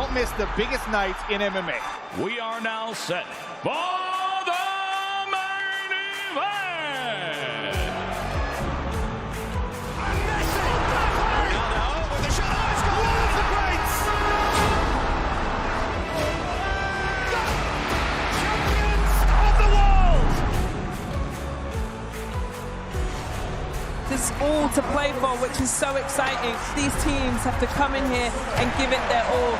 don't miss the biggest nights in MMA. We are now set for the main event. Ronaldo with the shot. Oh, it's gone. One of the greats. Champions of the world. There's all to play for, which is so exciting. These teams have to come in here and give it their all.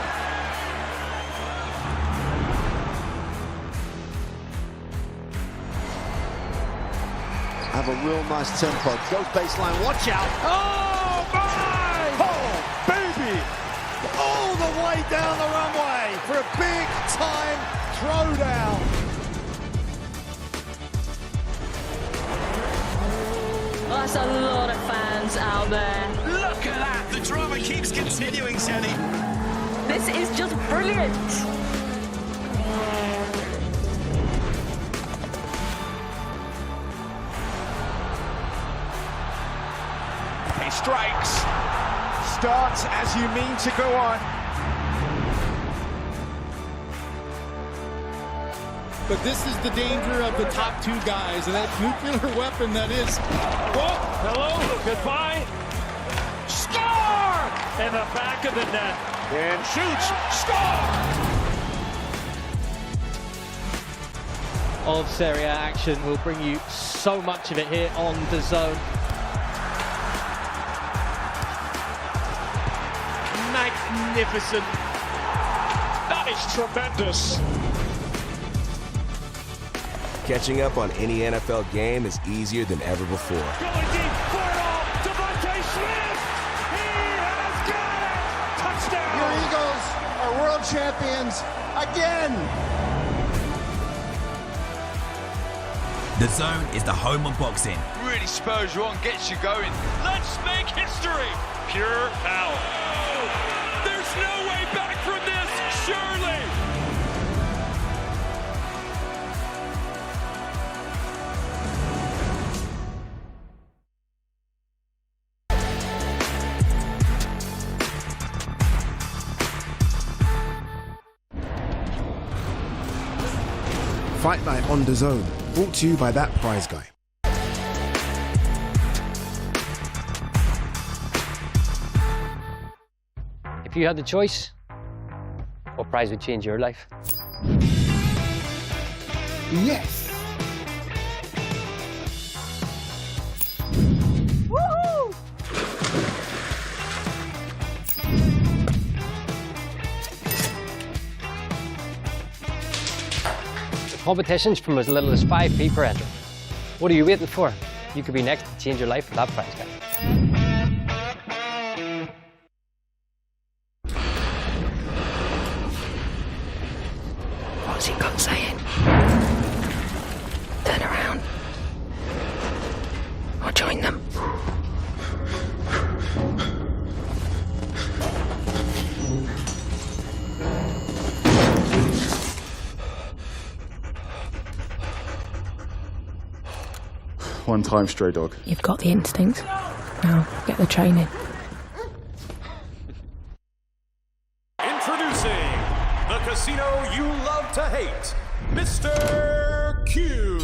Have a real nice tempo. Goes baseline, watch out. Oh, my! Oh, baby! All the way down the runway for a big-time throwdown. Well, that's a lot of fans out there. Look at that. The drama keeps continuing, Jenny. This is just brilliant. He strikes. Starts as you mean to go on. But this is the danger of the top two guys, and that nuclear weapon that is. Oh, hello, goodbye. Score! In the back of the net. And shoots. Score! Of Serie A action. We'll bring you so much of it here on DAZN. Magnificent. That is tremendous. Catching up on any NFL game is easier than ever before. Going deep for it all. Devontae Smith. He has got it. Touchdown. Your Eagles are world champions again. DAZN is the home of boxing. Really spurs you on, gets you going. Let's make history. Pure power. There's no way back from this, surely. Fight Night on DAZN, brought to you by That Prize Guy. If you had the choice, what prize would change your life? Yes! Woohoo! Competitions from as little as 5p per entry. What are you waiting for? You could be next to change your life with That Prize Guy. What's he got saying? Turn around. I'll join them. One time, stray dog. You've got the instincts. Now, get the training. Introducing the casino you love to hate, Mr. Q.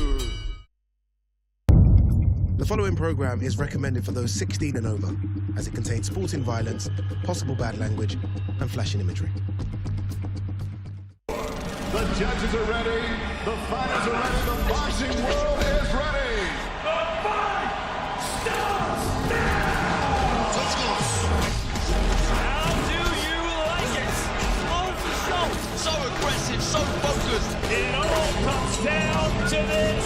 The following program is recommended for those 16 and over, as it contains sporting violence, possible bad language, and flashing imagery. The judges are ready. The fighters are ready. The boxing world is ready. The fight starts now! Let's go. How do you like it? Off the show. So aggressive, so focused. It all comes down to this.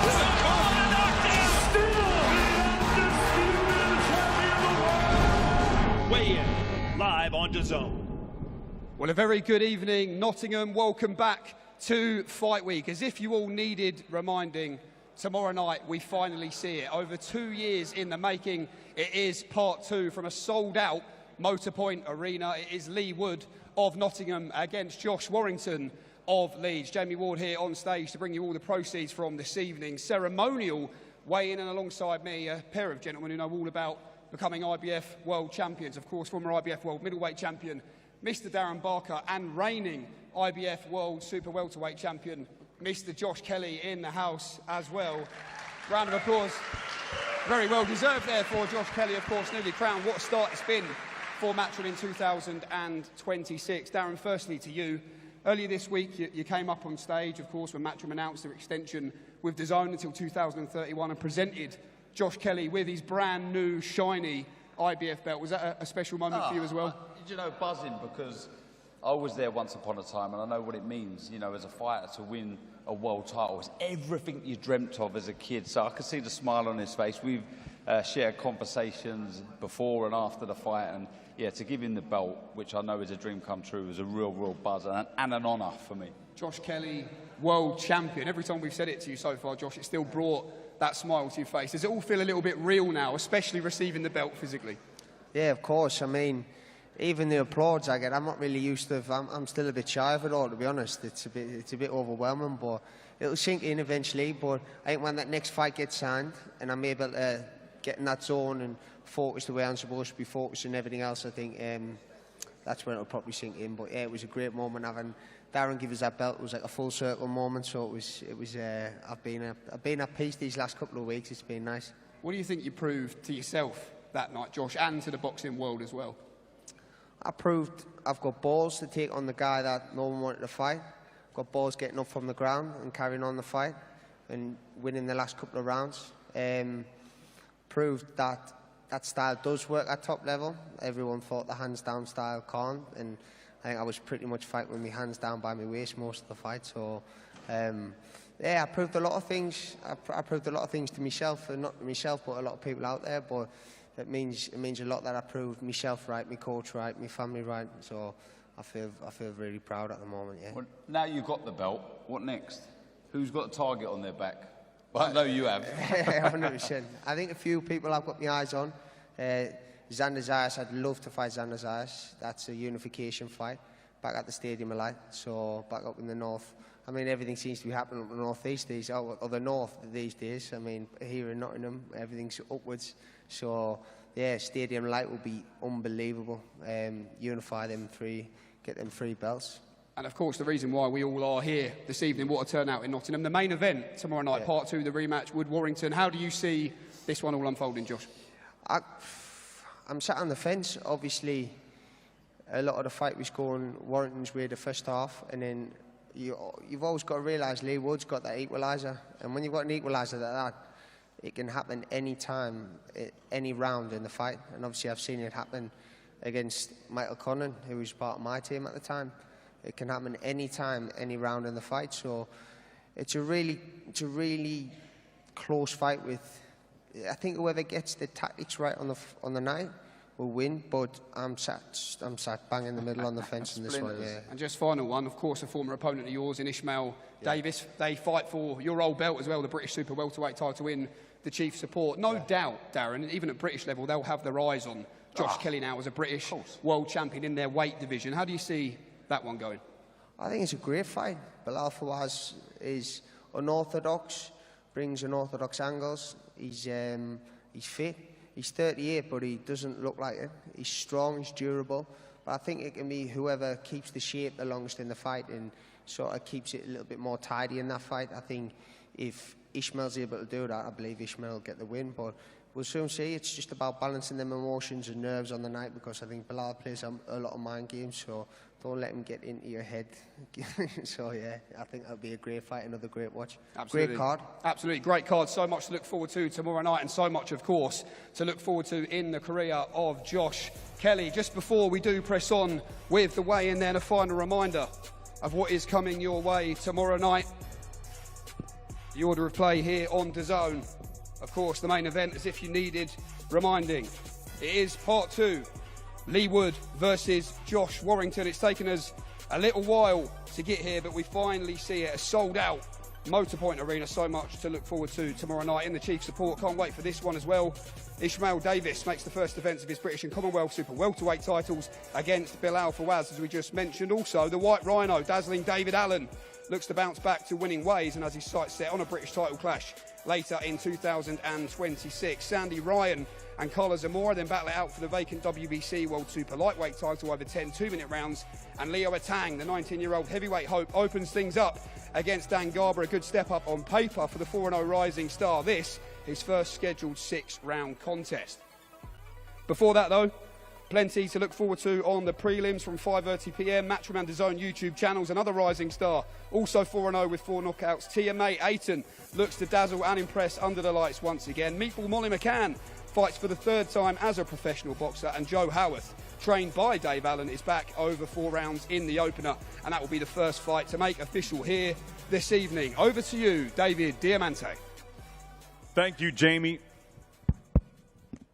The corner knockdown. Still the undisputed champion of the world. Weigh in live on DAZN. Well, a very good evening, Nottingham. Welcome back to Fight Week. As if you all needed reminding, tomorrow night we finally see it. Over 2 years in the making, it is part two from a sold-out Motorpoint Arena. It is Leigh Wood of Nottingham against Josh Warrington of Leeds. Jamie Ward here on stage to bring you all the proceeds from this evening's Ceremonial weigh-in, and alongside me, a pair of gentlemen who know all about becoming IBF World Champions. Of course, former IBF World Middleweight Champion Mr. Darren Barker, and reigning IBF World Super Welterweight Champion, Mr. Josh Kelly, in the house as well. Round of applause. Very well deserved there for Josh Kelly, of course, newly crowned. What a start it's been for Matchroom in 2026. Darren, firstly to you. Earlier this week, you came up on stage, of course, when Matchroom announced their extension with DAZN until 2031 and presented Josh Kelly with his brand new, shiny IBF belt. Was that a special moment for you as well? You know, buzzing, because I was there once upon a time and I know what it means, you know, as a fighter to win a world title. It's everything you dreamt of as a kid. So I could see the smile on his face. We've shared conversations before and after the fight, and yeah, to give him the belt, which I know is a dream come true, was a real buzz and an honour for me. Josh Kelly, world champion. Every time we've said it to you so far, Josh, it still brought that smile to your face. Does it all feel a little bit real now, especially receiving the belt physically? Yeah, of course. I mean, even the applause I get, I'm not really used to. I'm still a bit shy of it all, to be honest. It's a bit overwhelming, but it'll sink in eventually. But I think when that next fight gets signed and I'm able to get in that zone and focus the way I'm supposed to be focused and everything else, I think that's when it'll probably sink in. But yeah, it was a great moment having Darren give us that belt. It was like a full circle moment. So it was. I've been at peace these last couple of weeks. It's been nice. What do you think you proved to yourself that night, Josh, and to the boxing world as well? I proved I've got balls to take on the guy that no one wanted to fight. I've got balls getting up from the ground and carrying on the fight and winning the last couple of rounds. Proved that that style does work at top level. Everyone thought the hands down style can't, and I think I was pretty much fighting with my hands down by my waist most of the fight. So yeah, I proved a lot of things. I proved a lot of things to myself, and not to myself, but a lot of people out there. But it means a lot that I proved myself right, my coach right, my family right. So I feel really proud at the moment. Yeah. Well, now you've got the belt, what next? Who's got a target on their back? Well, I know you have. 100%. I think a few people I've got my eyes on. Xander Zayas, I'd love to fight Xander Zayas. That's a unification fight back at the Stadium of Light. So back up in the north. I mean, everything seems to be happening up in the northeast these days, or the north these days. I mean, here in Nottingham, everything's upwards. So yeah, Stadium Light will be unbelievable. Unify them three, get them 3 belts. And of course, the reason why we all are here this evening, what a turnout in Nottingham. The main event tomorrow night, part 2, the rematch, Wood Warrington. How do you see this one all unfolding, Josh? I'm sat on the fence. Obviously, a lot of the fight was going Warrington's way the first half, and then you've always got to realise Leigh Wood's got that equaliser, and when you've got an equaliser like that, it can happen any time, any round in the fight. And obviously, I've seen it happen against Michael Connon, who was part of my team at the time. It can happen any time, any round in the fight. So it's a really close fight. With, I think whoever gets the tactics right on the night will win. But I'm sat bang in the middle on the fence in this one. Yeah. And just final one, of course, a former opponent of yours in Ishmael Davis. They fight for your old belt as well, the British Super Welterweight title in the chief support. No doubt, Darren, even at British level, they'll have their eyes on Josh Kelly now as a British world champion in their weight division. How do you see that one going? I think it's a great fight. Bilal Fawaz is unorthodox, brings unorthodox angles. He's fit. He's 38, but he doesn't look like it. He's strong, he's durable. But I think it can be whoever keeps the shape the longest in the fight and sort of keeps it a little bit more tidy in that fight. I think if Ishmael's able to do that, I believe Ishmael will get the win. But we'll soon see. It's just about balancing them emotions and nerves on the night, because I think Bilal plays a lot of mind games, so don't let him get into your head. So yeah, I think that'll be a great fight, another great watch. Absolutely. Great card. Absolutely, great card. So much to look forward to tomorrow night, and so much, of course, to look forward to in the career of Josh Kelly. Just before we do press on with the weigh-in, then a final reminder of what is coming your way tomorrow night. The order of play here on DAZN. Of course, the main event, as if you needed reminding. It is part 2, Leigh Wood versus Josh Warrington. It's taken us a little while to get here, but we finally see it. A sold-out Motorpoint Arena. So much to look forward to tomorrow night in the chief support. Can't wait for this one as well. Ishmael Davis makes the first defence of his British and Commonwealth Super Welterweight titles against Bilal Fawaz, as we just mentioned. Also, the White Rhino, dazzling David Allen, looks to bounce back to winning ways and has his sights set on a British title clash later in 2026. Sandy Ryan and Karla Zamora then battle it out for the vacant WBC World Super Lightweight title over 10 two-minute rounds. And Leo Atang, the 19-year-old heavyweight hope, opens things up against Dan Garber. A good step up on paper for the 4-0 rising star. This, his first scheduled 6-round contest. Before that, though, plenty to look forward to on the prelims from 5:30 p.m. Matchroom and DAZN YouTube channels. Another rising star, also 4-0 with 4 knockouts. TMA Aiton looks to dazzle and impress under the lights once again. Meatball Molly McCann fights for the 3rd time as a professional boxer. And Joe Howarth, trained by Dave Allen, is back over 4 rounds in the opener. And that will be the first fight to make official here this evening. Over to you, David Diamante. Thank you, Jamie.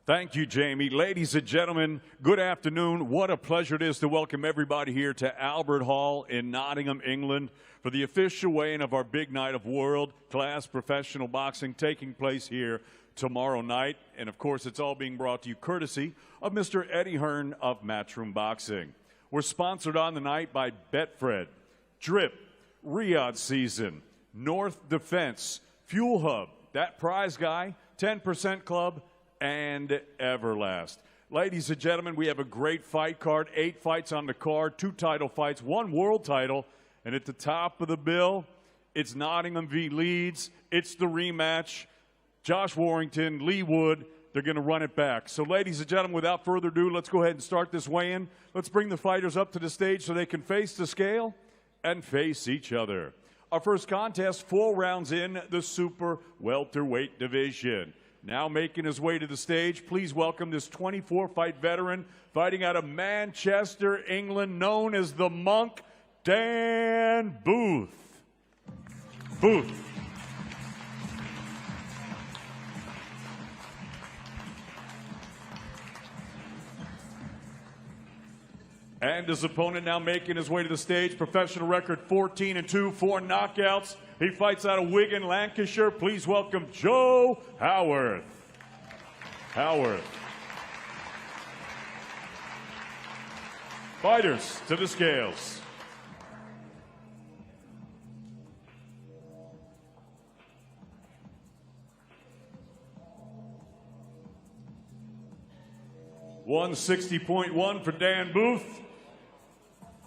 Thank you, Jamie. Ladies and gentlemen, good afternoon. What a pleasure it is to welcome everybody here to Albert Hall in Nottingham, England, for the official weigh-in of our big night of world-class professional boxing taking place here tomorrow night. And, of course, it's all being brought to you courtesy of Mr. Eddie Hearn of Matchroom Boxing. We're sponsored on the night by Betfred, Drip, Riyadh Season, North Defense, Fuel Hub, That Prize Guy, 10% Club, and Everlast. Ladies and gentlemen, we have a great fight card. 8 fights on the card, 2 title fights, 1 world title. And at the top of the bill, it's Nottingham v. Leeds. It's the rematch. Josh Warrington, Leigh Wood, they're going to run it back. So, ladies and gentlemen, without further ado, let's go ahead and start this weigh-in. Let's bring the fighters up to the stage so they can face the scale and face each other. Our first contest, 4 rounds in the super welterweight division. Now making his way to the stage, please welcome this 24-fight veteran fighting out of Manchester, England, known as the Monk, Dan Booth. And his opponent now making his way to the stage, professional record 14-2, 4 knockouts. He fights out of Wigan, Lancashire. Please welcome Joe Howarth. Fighters to the scales. $160.1 for Dan Booth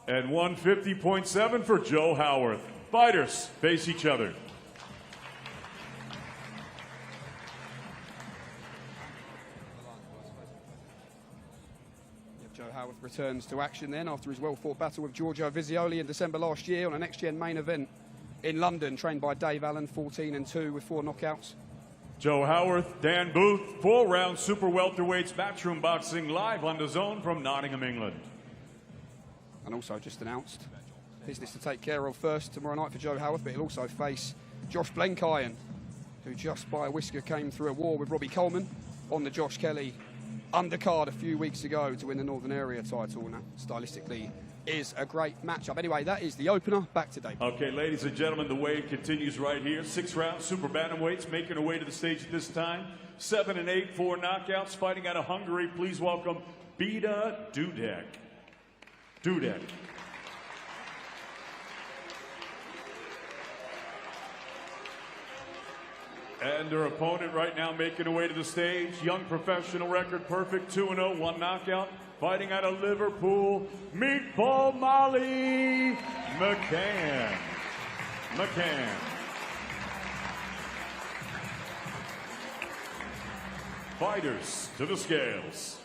and $150.7 for Joe Howarth. Fighters face each other. Joe Howarth returns to action then after his well-fought battle with Giorgio Vizioli in December last year on a next-gen main event in London, trained by Dave Allen, 14-2 with 4 knockouts. Joe Howarth, Dan Booth, 4-round super welterweights, Matchroom Boxing, live on DAZN from Nottingham, England. And also just announced, business to take care of first tomorrow night for Joe Howarth, but he'll also face Josh Blenkiron, who just by a whisker came through a war with Robbie Coleman on the Josh Kelly undercard a few weeks ago to win the Northern Area title. Now, stylistically, is a great matchup. Anyway, that is the opener. Back to Dave. Okay, ladies and gentlemen, the weigh continues right here. 6-round super bantamweights making their way to the stage at this time. 7 and 8, 4 knockouts. Fighting out of Hungary, please welcome Beda Dudek. And their opponent right now making their way to the stage. Young professional record, perfect, 2-0, 1 knockout. Fighting out of Liverpool, Meatball Molly McCann. Fighters to the scales.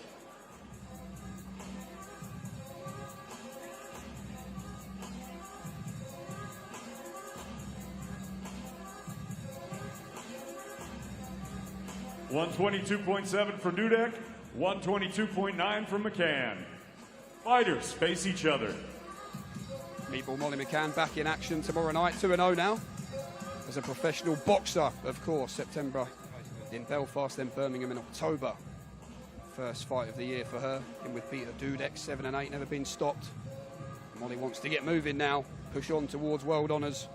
$122.7 for Dudek, 122.9 for McCann. Fighters face each other. Meatball Molly McCann back in action tomorrow night, 2-0 now. As a professional boxer, of course, September in Belfast, then Birmingham in October. First fight of the year for her, in with Peter Dudek, 7 and 8, never been stopped. Molly wants to get moving now, push on towards world honours.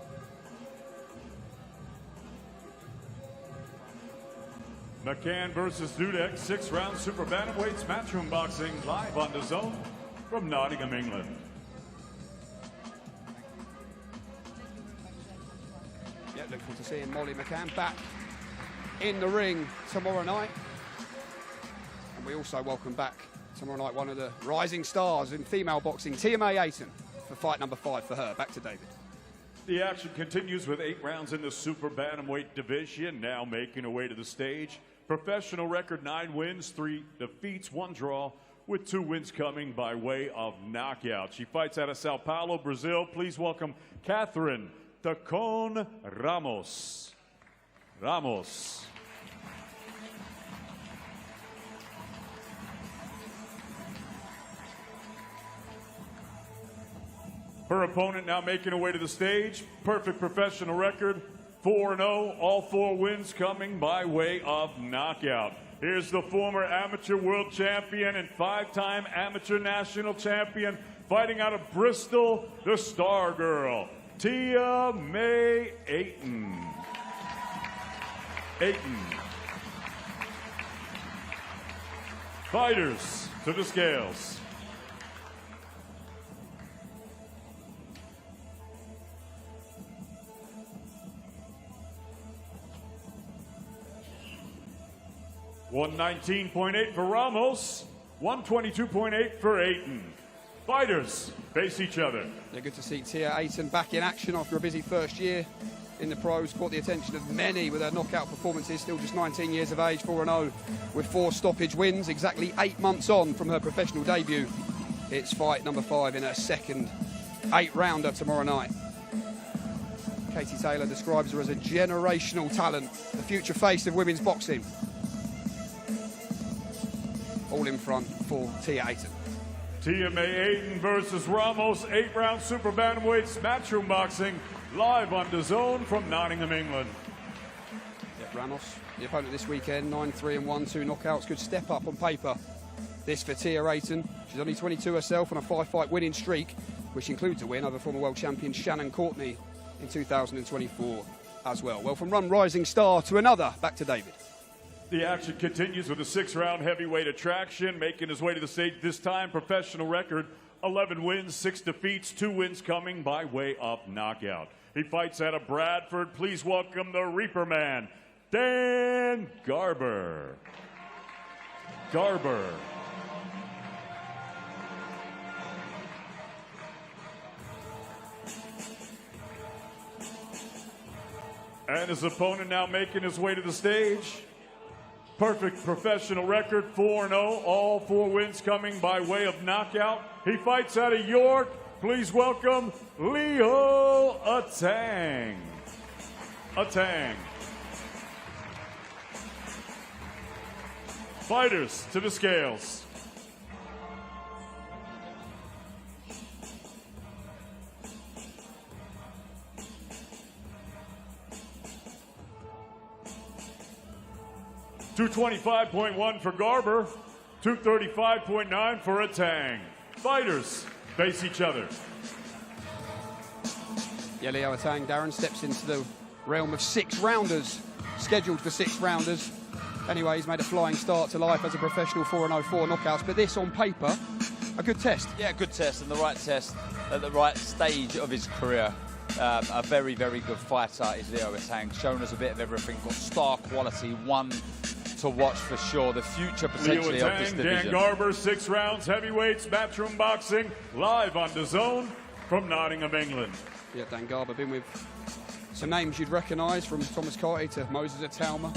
McCann versus Dudek, 6-round super bantamweights, Matchroom Boxing, live on DAZN from Nottingham, England. Yeah, look forward to seeing Molly McCann back in the ring tomorrow night. And we also welcome back tomorrow night one of the rising stars in female boxing, TMA Ayton, for fight number 5 for her. Back to David. The action continues with 8 rounds in the super bantamweight division. Now making her way to the stage. Professional record 9 wins, 3 defeats, 1 draw, with 2 wins coming by way of knockout. She fights out of Sao Paulo, Brazil. Please welcome Catherine Tacon Ramos. Ramos. Her opponent now making her way to the stage. Perfect professional record, 4-0, all 4 wins coming by way of knockout. Here's the former amateur world champion and 5-time amateur national champion, fighting out of Bristol, the Star Girl, Tia May Ayton. Fighters to the scales. $119.8 for Ramos, $122.8 for Ayton. Fighters face each other. Yeah, good to see Tia Ayton back in action after a busy first year in the pros. Caught the attention of many with her knockout performances. Still just 19 years of age, 4-0 with 4 stoppage wins. Exactly 8 months on from her professional debut. It's fight number 5 in her second 8-rounder tomorrow night. Katie Taylor describes her as a generational talent, the future face of women's boxing. All in front for Tia Ayton. Tia May Ayton versus Ramos, 8-round super bantamweights, matchroom boxing, live on DAZN from Nottingham, England. Yep, Ramos, the opponent this weekend, 9-3-1, 2 knockouts. Good step up on paper. This for Tia Ayton. She's only 22 herself on a 5-fight winning streak, which includes a win over former world champion Shannon Courtney in 2024 as well. Well, from one rising star to another, back to David. The action continues with a 6-round heavyweight attraction, making his way to the stage this time. Professional record, 11 wins, 6 defeats, 2 wins coming by way of knockout. He fights out of Bradford. Please welcome the Reaper Man, Dan Garber. And his opponent now making his way to the stage. Perfect professional record, 4-0, all 4 wins coming by way of knockout. He fights out of York. Please welcome Leo Atang. Fighters to the scales. $225.1 for Garber, $235.9 for Atang. Fighters face each other. Yeah, Leo Atang, Darren, steps into the realm of 6-rounders, scheduled for 6-rounders. Anyway, he's made a flying start to life as a professional, 4-0, 4 knockouts. But this, on paper, a good test. Yeah, good test, and the right test at the right stage of his career. A very, very good fighter is Leo Atang. Shown us a bit of everything, got star quality, one to watch for sure. The future potentially Leo of this Atang, division. Dan Garber, 6 rounds, heavyweights, matchroom boxing, live on DAZN from Nottingham, England. Yeah, Dan Garber been with some names you'd recognise, from Thomas Carty to Moses Atalma,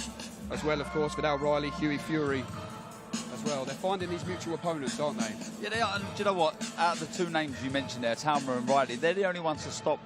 as well, of course, Vidal Riley, Hughie Fury as well. They're finding these mutual opponents, aren't they? Yeah, they are. And do you know what? Out of the 2 names you mentioned there, Atalma and Riley, they're the only ones to stop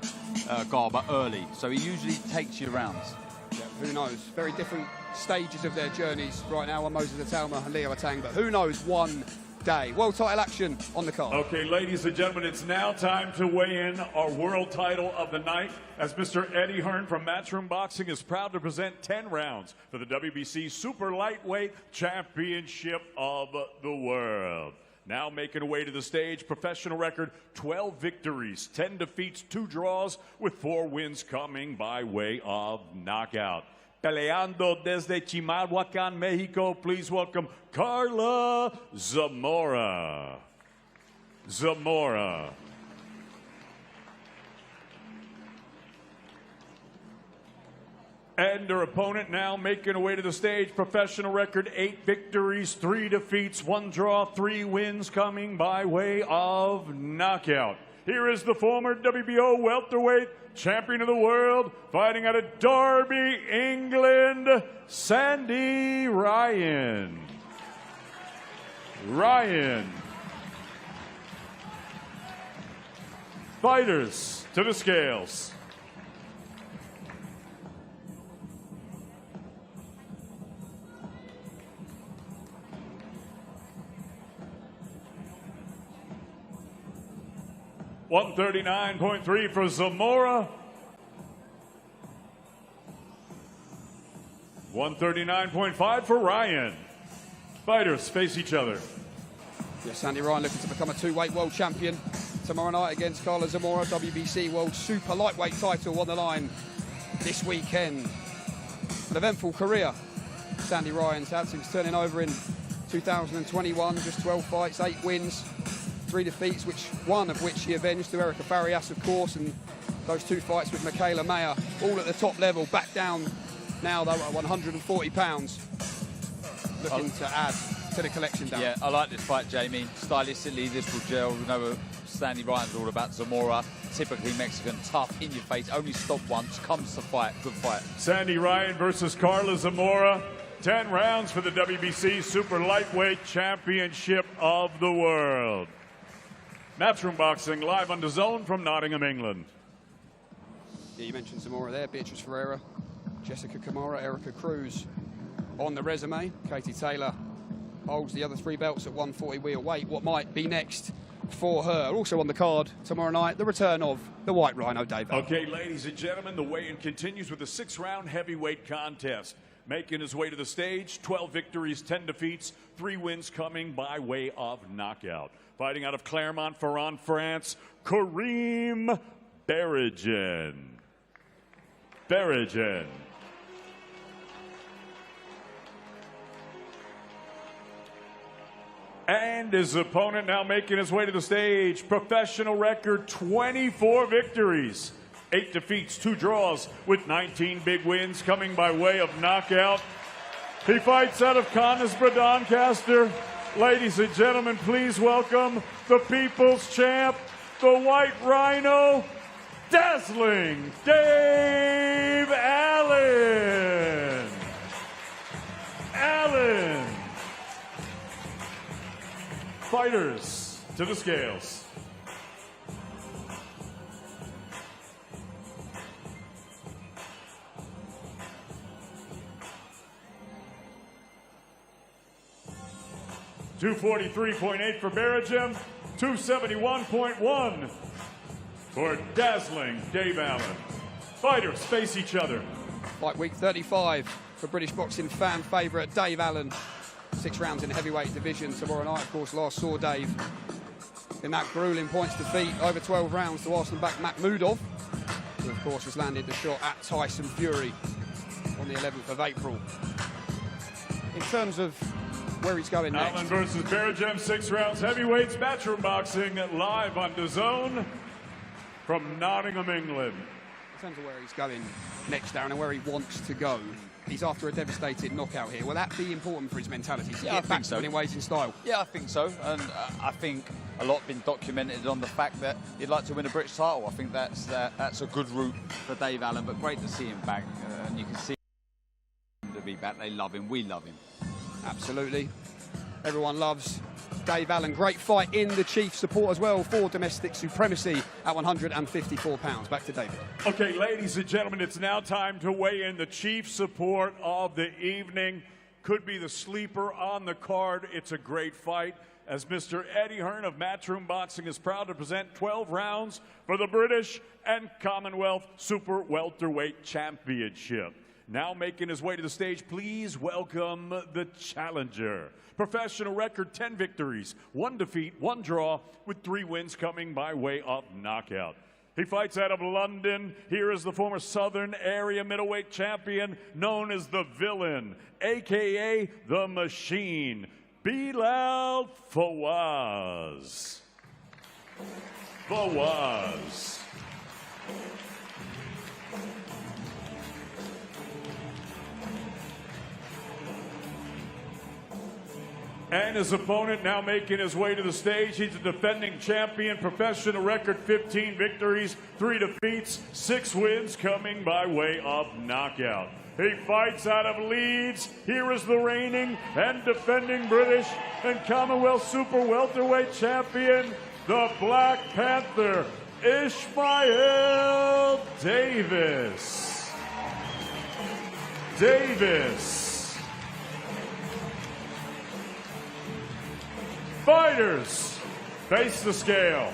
Garber early. So he usually takes you rounds. Yeah, who knows? Very different stages of their journeys right now on Moses Atalma and Leo Atang, but who knows one day. World title action on the card. Okay, ladies and gentlemen, it's now time to weigh in our world title of the night, as Mr. Eddie Hearn from Matchroom Boxing is proud to present 10 rounds for the WBC Super Lightweight Championship of the World. Now making her way to the stage, professional record, 12 victories, 10 defeats, 2 draws, with 4 wins coming by way of knockout. Peleando desde Chimalhuacan, Mexico, please welcome Karla Zamora. And their opponent now making her way to the stage. Professional record, 8 victories, 3 defeats, 1 draw, 3 wins coming by way of knockout. Here is the former WBO welterweight champion of the world, fighting out of Derby, England, Sandy Ryan. Fighters to the scales. $139.3 for Zamora. 139.5 for Ryan. Fighters face each other. Yeah, Sandy Ryan looking to become a 2-weight world champion tomorrow night against Karla Zamora. WBC World Super Lightweight title on the line this weekend. An eventful career Sandy Ryan's had since turning over in 2021. Just 12 fights, 8 wins, 3 defeats, one of which she avenged to Erica Farias, of course, and those 2 fights with Michaela Mayer, all at the top level. Back down now, though, at 140 pounds. Looking to add to the collection down. Yeah, I like this fight, Jamie. Stylistically, this will gel. We know what Sandy Ryan's all about. Zamora, typically Mexican, tough, in your face, only stop once, comes to fight. Good fight. Sandy Ryan versus Karla Zamora. 10 rounds for the WBC Super Lightweight Championship of the World. Matchroom Boxing live on DAZN from Nottingham, England. Yeah, you mentioned Zamora there. Beatrice Ferreira, Jessica Camara, Erica Cruz on the resume. Katie Taylor holds the other 3 belts at 140 wheel weight. What might be next for her? Also on the card tomorrow night, the return of the White Rhino, Dave. Okay, ladies and gentlemen, the weigh-in continues with a 6-round heavyweight contest. Making his way to the stage, 12 victories, 10 defeats, 3 wins coming by way of knockout. Fighting out of Clermont-Ferrand, France, Kareem Berrigan. And his opponent now making his way to the stage. Professional record, 24 victories, 8 defeats, 2 draws, with 19 big wins coming by way of knockout. He fights out of Conisbrough, Doncaster. Ladies and gentlemen, please welcome the People's Champ, the White Rhino, dazzling Dave Allen. Fighters to the scales. $243.8 for Berrigan, 271.1 for dazzling Dave Allen. Fighters face each other. Fight week 35 for British boxing fan favourite Dave Allen. 6 rounds in the heavyweight division tomorrow night. Of course, last saw Dave in that grueling points defeat over 12 rounds to Arsenal-back Makhmudov, who of course has landed the shot at Tyson Fury on the 11th of April. In terms of where he's going next. Allen versus Berrigan, 6 rounds heavyweights, Matchroom Boxing live on DAZN from Nottingham, England. In terms of where he's going next, Darren, and where he wants to go, he's after a devastating knockout here. Will that be important for his mentality to get back to winning ways in style? Yeah, I think so. And I think a lot been documented on the fact that he'd like to win a British title. I think that's a good route for Dave Allen, but great to see him back. And you can see him to be back. They love him. We love him. Absolutely. Everyone loves Dave Allen. Great fight in the chief support as well for domestic supremacy at 154 pounds. Back to David. Okay, ladies and gentlemen, it's now time to weigh in the chief support of the evening. Could be the sleeper on the card. It's a great fight, as Mr. Eddie Hearn of Matchroom Boxing is proud to present 12 rounds for the British and Commonwealth Super Welterweight Championship. Now making his way to the stage, please welcome the challenger. Professional record, 10 victories, 1 defeat, 1 draw, with 3 wins coming by way of knockout. He fights out of London. Here is the former Southern Area middleweight champion, known as the Villain, a.k.a. the Machine, Bilal Fawaz. And his opponent now making his way to the stage. He's a defending champion, professional record 15 victories, 3 defeats, 6 wins coming by way of knockout. He fights out of Leeds. Here is the reigning and defending British and Commonwealth Super Welterweight champion, the Black Panther, Ishmael Davis. Fighters, face the scale.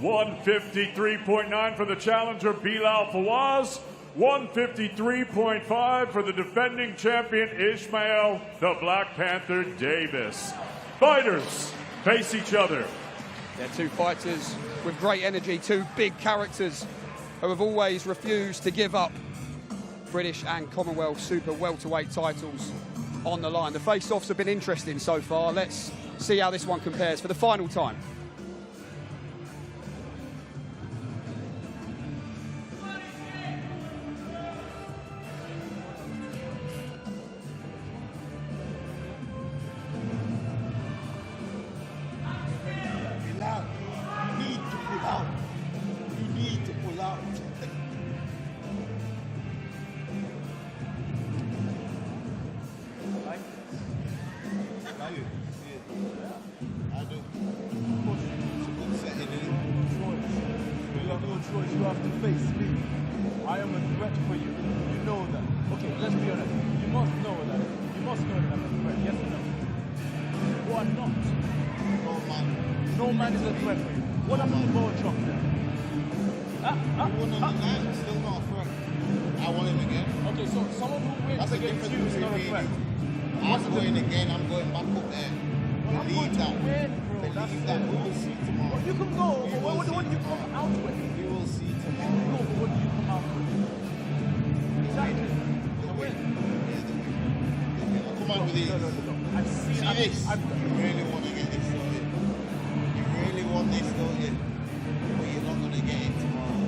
$153.9 for the challenger, Bilal Fawaz. 153.5 for the defending champion, Ishmael, the Black Panther Davis. Fighters, face each other. They're two fighters with great energy, two big characters who have always refused to give up British and Commonwealth Super Welterweight titles on the line. The face-offs have been interesting so far. Let's see how this one compares for the final time. You have to face me. I am a threat for you. You know that. Okay, let's be honest. You must know that. You must know that I'm a threat. Yes or no? You are not. No man is a threat for you. What happened to Ball Chop then? Still not a threat. I want him again. Okay, so someone who wins against you is not a threat. I'm going again. I'm going back up there. Believe that. Believe that. We will see tomorrow. You can go, but what do you come out with? We will see tomorrow. You can go, but what do you come out with? Exactly. The win. Come out with these. No. I've seen this. You really want to get this sorted. You really want this, don't you? But you're not going to get it tomorrow.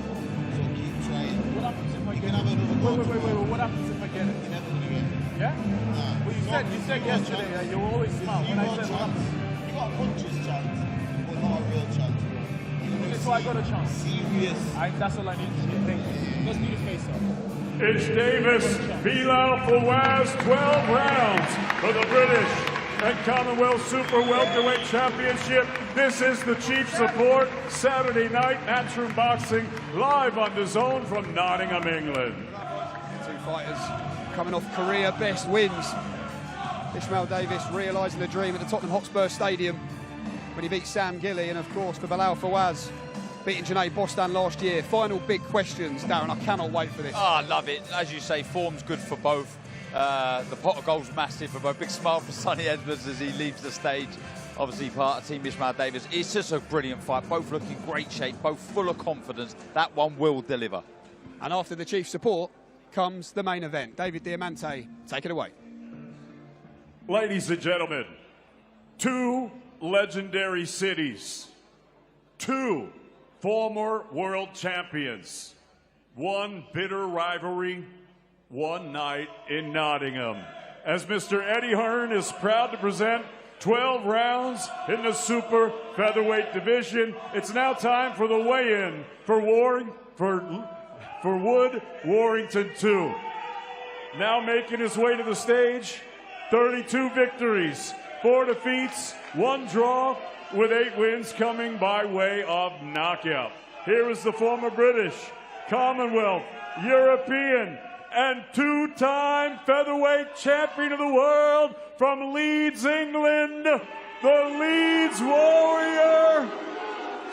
So keep trying. What happens if I you get can have another go. Wait. What happens if I get it? You're never going to get it. Yeah? Nah. Well, you said yesterday that you always smile. When I said what? You got a puncher's chance, but not a real chance. Okay, so I got a chance. Serious. That's all I need to do. Thank you. Let's do the face-off. Ish Davis, Bilal Fawaz, 12 rounds for the British and Commonwealth Super Welterweight Championship. This is the Chief Support, Saturday night, Matchroom Boxing, live on DAZN from Nottingham, England. Two fighters coming off career best wins. Ishmael Davis realising the dream at the Tottenham Hotspur Stadium when he beat Sam Gilly, and of course for Bilal Fawaz beating Junaid Bostan last year. Final big questions, Darren. I cannot wait for this. Oh, I love it. As you say, form's good for both. The pot of gold's massive for both. Big smile for Sonny Edwards as he leaves the stage. Obviously part of Team Ishmael Davis. It's just a brilliant fight. Both looking great shape, both full of confidence. That one will deliver. And after the Chief Support comes the main event. David Diamante, take it away. Ladies and gentlemen, two legendary cities, two former world champions, one bitter rivalry, one night in Nottingham. As Mr. Eddie Hearn is proud to present 12 rounds in the super featherweight division. It's now time for the weigh-in for Wood, Warrington 2. Now making his way to the stage, 32 victories, 4 defeats, 1 draw, with 8 wins coming by way of knockout. Here is the former British, Commonwealth, European, and 2-time featherweight champion of the world from Leeds, England, the Leeds Warrior,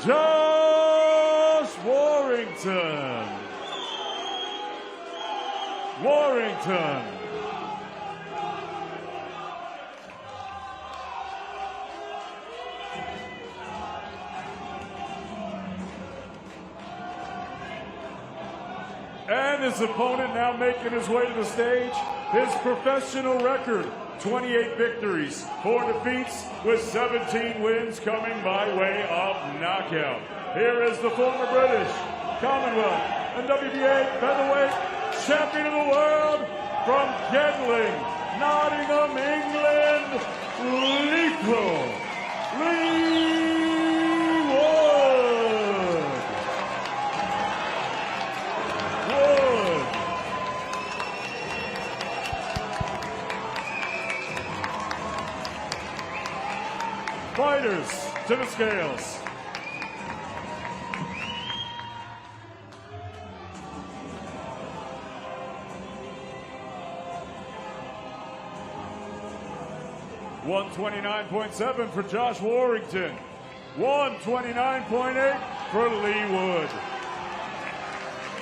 Josh Warrington. And his opponent now making his way to the stage, his professional record, 28 victories, 4 defeats, with 17 wins coming by way of knockout. Here is the former British, Commonwealth, and WBA featherweight champion of the world from Gedling, Nottingham, England, Leigh Wood. Fighters to the scales. $129.7 for Josh Warrington. $129.8 for Leigh Wood.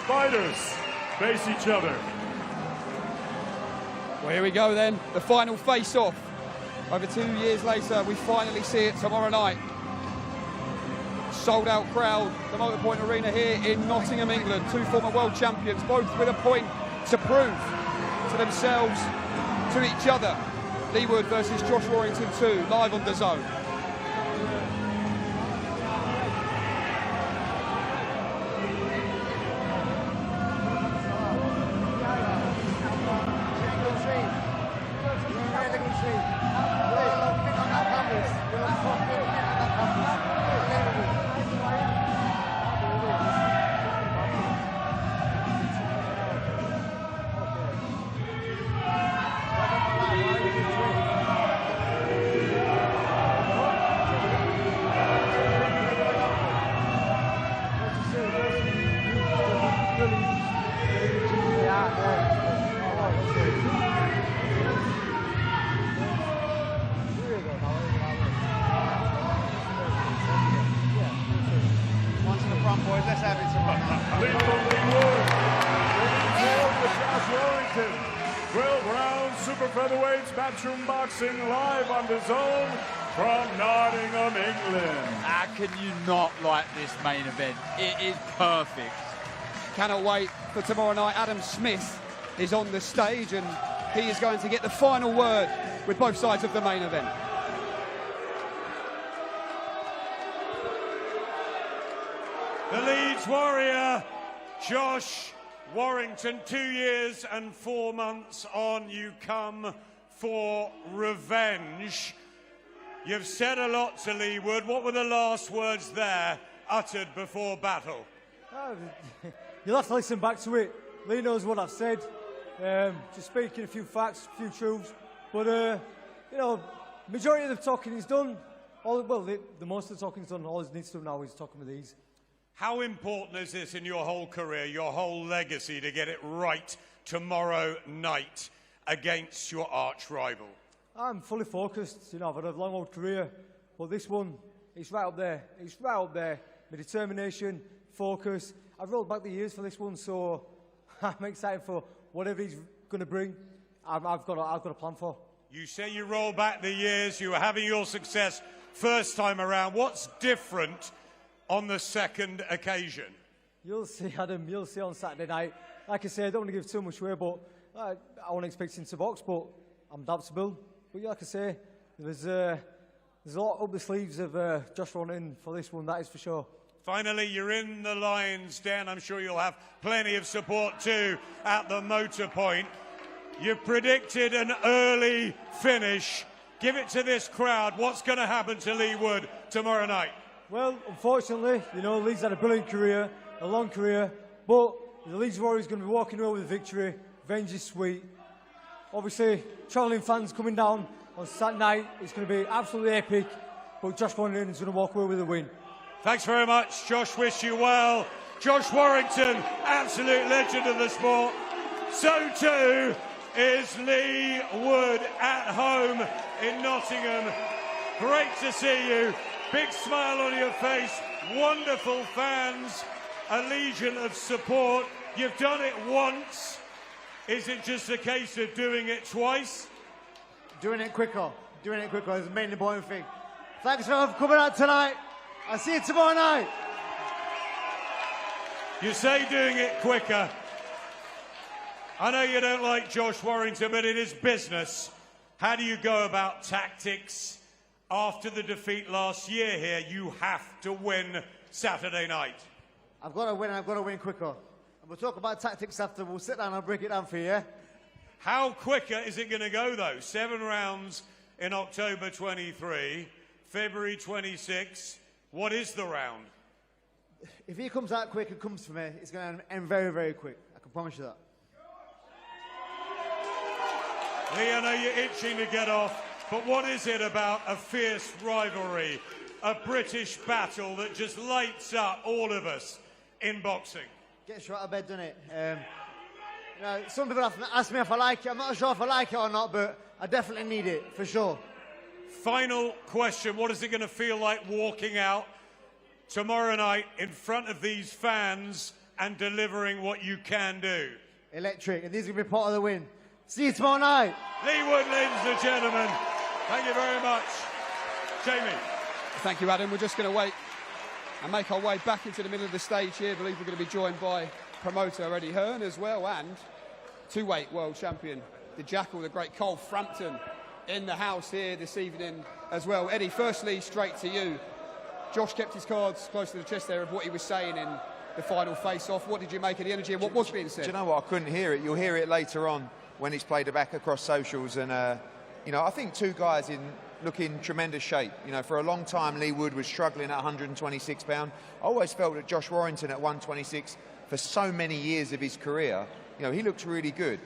Fighters face each other. Well, here we go then, the final face-off. Over 2 years later, we finally see it tomorrow night. Sold out crowd, the Motorpoint Arena here in Nottingham, England. Two former world champions, both with a point to prove to themselves, to each other. Leigh Wood versus Josh Warrington 2, live on DAZN. Matchroom Boxing live on DAZN from Nottingham, England. How can you not like this main event? It is perfect. Cannot wait for tomorrow night. Adam Smith is on the stage and he is going to get the final word with both sides of the main event. The Leeds Warrior, Josh Warrington, 2 years and 4 months on. You come for revenge. You've said a lot to Leigh Wood. What were the last words there uttered before battle? You'll have to listen back to it. Leigh knows what I've said. Just speaking a few facts, a few truths. But, you know, majority of the talking is done. The most of the talking is done. All he needs to do now is talking with these. How important is this in your whole career, your whole legacy, to get it right tomorrow night against your arch rival? I'm fully focused. You know, I've had a long old career, but this one, it's right up there. It's right up there. My determination, focus. I've rolled back the years for this one, so I'm excited for whatever he's going to bring. I've got a plan for. You say you roll back the years. You were having your success first time around. What's different on the second occasion? You'll see, Adam. You'll see on Saturday night. Like I say, I don't want to give too much away, but I wasn't expecting to box, but I'm adaptable. But yeah, like I say, there's a lot up the sleeves of Josh Warrington for this one, that is for sure. Finally, you're in the Lions Den. I'm sure you'll have plenty of support too at the Motorpoint. You've predicted an early finish. Give it to this crowd. What's going to happen to Leigh Wood tomorrow night? Well, unfortunately, you know, Leigh's had a brilliant career, a long career, but the Leeds Warrior is going to be walking away with a victory. Revenge is sweet. Obviously, travelling fans coming down on Saturday night. It's going to be absolutely epic, but Josh Warrington is going to walk away with a win. Thanks very much, Josh. Wish you well. Josh Warrington, absolute legend of the sport. So too is Leigh Wood at home in Nottingham. Great to see you. Big smile on your face. Wonderful fans. A legion of support. You've done it once. Is it just a case of doing it twice? Doing it quicker. Doing it quicker is the main important thing. Thanks for coming out tonight. I'll see you tomorrow night. You say doing it quicker. I know you don't like Josh Warrington, but it is business. How do you go about tactics after the defeat last year here? You have to win Saturday night. I've got to win, and I've got to win quicker. And we'll talk about tactics after. We'll sit down and break it down for you, yeah? How quicker is it going to go, though? 7 rounds in October 23, February 26. What is the round? If he comes out quick and comes for me, it's going to end very, very quick. I can promise you that. Leigh, I know you're itching to get off, but what is it about a fierce rivalry, a British battle that just lights up all of us in boxing? Gets you out of bed, doesn't it? You know, some people have asked me if I like it. I'm not sure if I like it or not, but I definitely need it, for sure. Final question. What is it going to feel like walking out tomorrow night in front of these fans and delivering what you can do? Electric, and these are going to be part of the win. See you tomorrow night. Leigh Wood, ladies and gentlemen. Thank you very much. Jamie. Thank you, Adam. We're just going to wait and make our way back into the middle of the stage here. I believe we're going to be joined by promoter Eddie Hearn as well, and two-weight world champion, the Jackal, the great Cole Frampton, in the house here this evening as well. Eddie, firstly, straight to you. Josh kept his cards close to the chest there of what he was saying in the final face-off. What did you make of the energy and what was being said? Do you know what? I couldn't hear it. You'll hear it later on when he's played it back across socials. And, you know, I think two guys look in tremendous shape. You know, for a long time, Leigh Wood was struggling at 126 pounds. I always felt that Josh Warrington at 126, for so many years of his career, you know, he looked really good.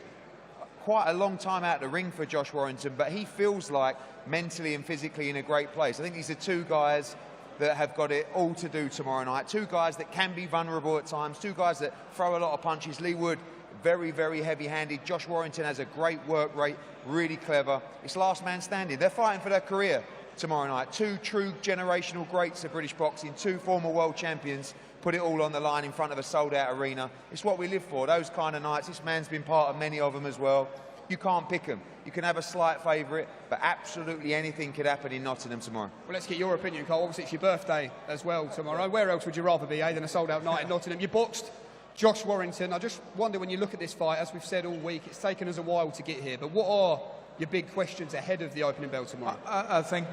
Quite a long time out the ring for Josh Warrington, but he feels like mentally and physically in a great place. I think these are two guys that have got it all to do tomorrow night. Two guys that can be vulnerable at times. Two guys that throw a lot of punches. Leigh Wood, very, very heavy-handed. Josh Warrington has a great work rate, really clever. It's last man standing. They're fighting for their career tomorrow night. Two true generational greats of British boxing, two former world champions, put it all on the line in front of a sold-out arena. It's what we live for, those kind of nights. This man's been part of many of them as well. You can't pick them. You can have a slight favourite, but absolutely anything could happen in Nottingham tomorrow. Well, let's get your opinion, Cole. Obviously, it's your birthday as well tomorrow. Where else would you rather be, than a sold-out night in Nottingham? You boxed Josh Warrington. I just wonder, when you look at this fight, as we've said all week, it's taken us a while to get here, but what are your big questions ahead of the opening bell tomorrow? I think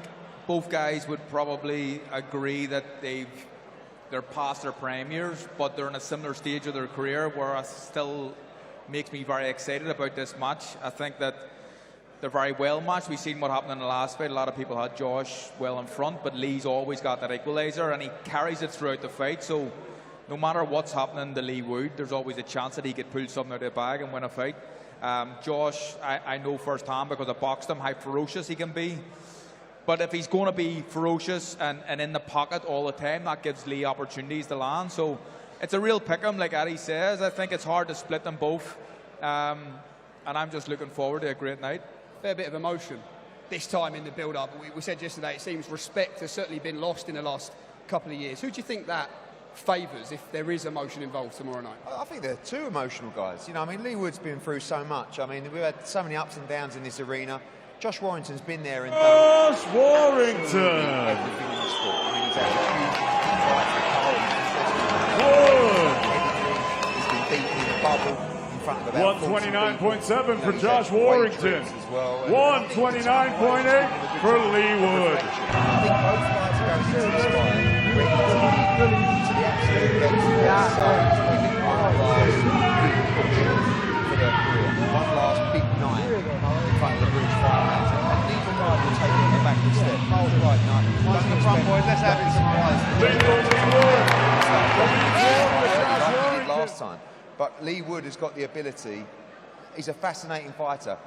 both guys would probably agree that they're past their prime years, but they're in a similar stage of their career where it still makes me very excited about this match. I think that they're very well matched. We've seen what happened in the last fight. A lot of people had Josh well in front, but Leigh's always got that equaliser, and he carries it throughout the fight. So no matter what's happening to Leigh Wood, there's always a chance that he could pull something out of the bag and win a fight. Josh, I know firsthand because I boxed him, how ferocious he can be. But if he's going to be ferocious and in the pocket all the time, that gives Leigh opportunities to land. So it's a real pick-em, like Eddie says. I think it's hard to split them both. And I'm just looking forward to a great night. Fair bit of emotion this time in the build-up. We said yesterday, it seems respect has certainly been lost in the last couple of years. Who do you think that favours if there is emotion involved tomorrow night? I think they're two emotional guys. You know, I mean, Leigh Wood's been through so much. I mean, we've had so many ups and downs in this arena. Josh Warrington's been there and done Josh Warrington! Everything in the sport. I mean, he's had a huge fight for He's been beaten in the bubble in front of about 129.7 for Josh Warrington. Well. 129.8 for Leigh Wood. I think both guys are going into this fight ready to the absolute best for their career. One last big night in front of the British fight. And neither guy will take it back a step. Cole's right now. Come the front, boys. Let's have it some last time. But Leigh Wood has got the ability. He's a fascinating fighter.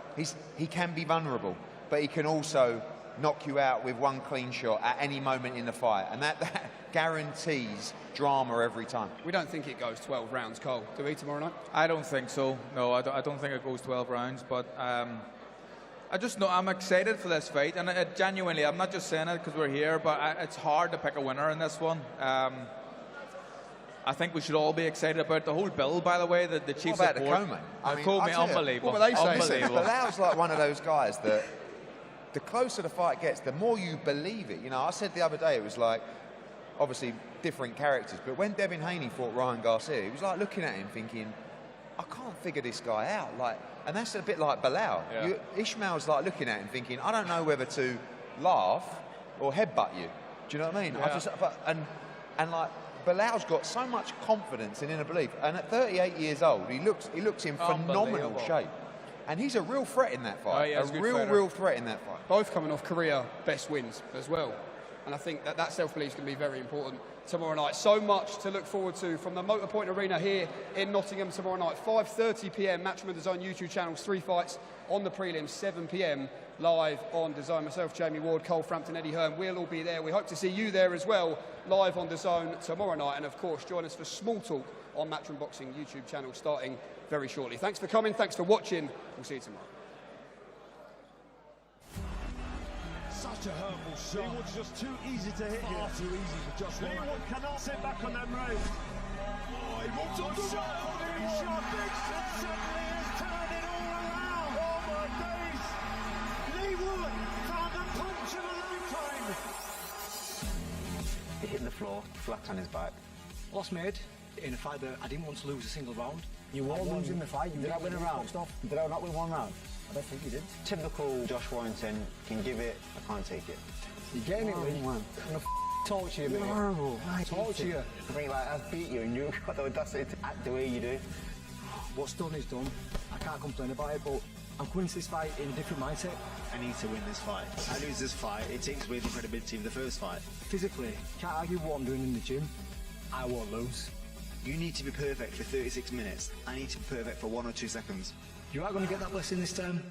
He can be vulnerable, but he can also knock you out with one clean shot at any moment in the fight, and that guarantees drama every time. We don't think it goes 12 rounds, Cole, do we, tomorrow night? I don't think so. No, I don't think it goes 12 rounds, but I just know I'm excited for this fight, and genuinely, I'm not just saying it because we're here, but it's hard to pick a winner in this one. I think we should all be excited about the whole bill, by the way, the chief support. What about the co-main? I mean, co-main, unbelievable. What were they saying? Unbelievable. Bilal's like one of those guys that the closer the fight gets, the more you believe it. You know, I said the other day, it was like, obviously different characters, but when Devin Haney fought Ryan Garcia, he was like looking at him thinking, I can't figure this guy out. Like, and that's a bit like Bilal. Yeah. Ishmael's like looking at him thinking, I don't know whether to laugh or headbutt you. Do you know what I mean? Yeah. And like, Bilal's got so much confidence and inner belief. And at 38 years old, he looks in phenomenal shape. And he's a real threat in that fight. Oh, yeah, real threat in that fight. Both coming off career best wins as well. And I think that self-belief is going to be very important tomorrow night. So much to look forward to from the Motorpoint Arena here in Nottingham tomorrow night. 5:30 p.m. Matchroom DAZN YouTube channels. 3 fights on the prelims. 7 p.m. live on DAZN. Myself, Jamie Ward, Cole Frampton, Eddie Hearn. We'll all be there. We hope to see you there as well, live on DAZN tomorrow night. And of course, join us for Small Talk on Matchroom Boxing YouTube channel starting very shortly. Thanks for coming. Thanks for watching. We'll see you tomorrow. Such a hurtful shot. Leigh Wood's just too easy to hit here. Far too easy for Josh Leigh Wood cannot sit back on them roads. Oh, he wants a shot. Big shot. And suddenly has turned it all around. Oh, my days. Leigh Wood found the punch of a lifetime. He hit the floor, flat on his back. Loss made in a fight that I didn't want to lose a single round. You were losing the fight. Did I win a round? Did I not win one round? I don't think you did. Typical Josh Warrington, can give it, I can't take it. You're getting it, Lee. I'm going to torture you, mate. Horrible. Torture you. Like, I've beat you and you've got the audacity to act the way you do. What's done is done. I can't complain about it, but I'm coming to this fight in a different mindset. I need to win this fight. I lose this fight, it takes away the credibility of the first fight. Physically, can't argue what I'm doing in the gym. I won't lose. You need to be perfect for 36 minutes. I need to be perfect for 1 or 2 seconds. You are going to get that blessing this time.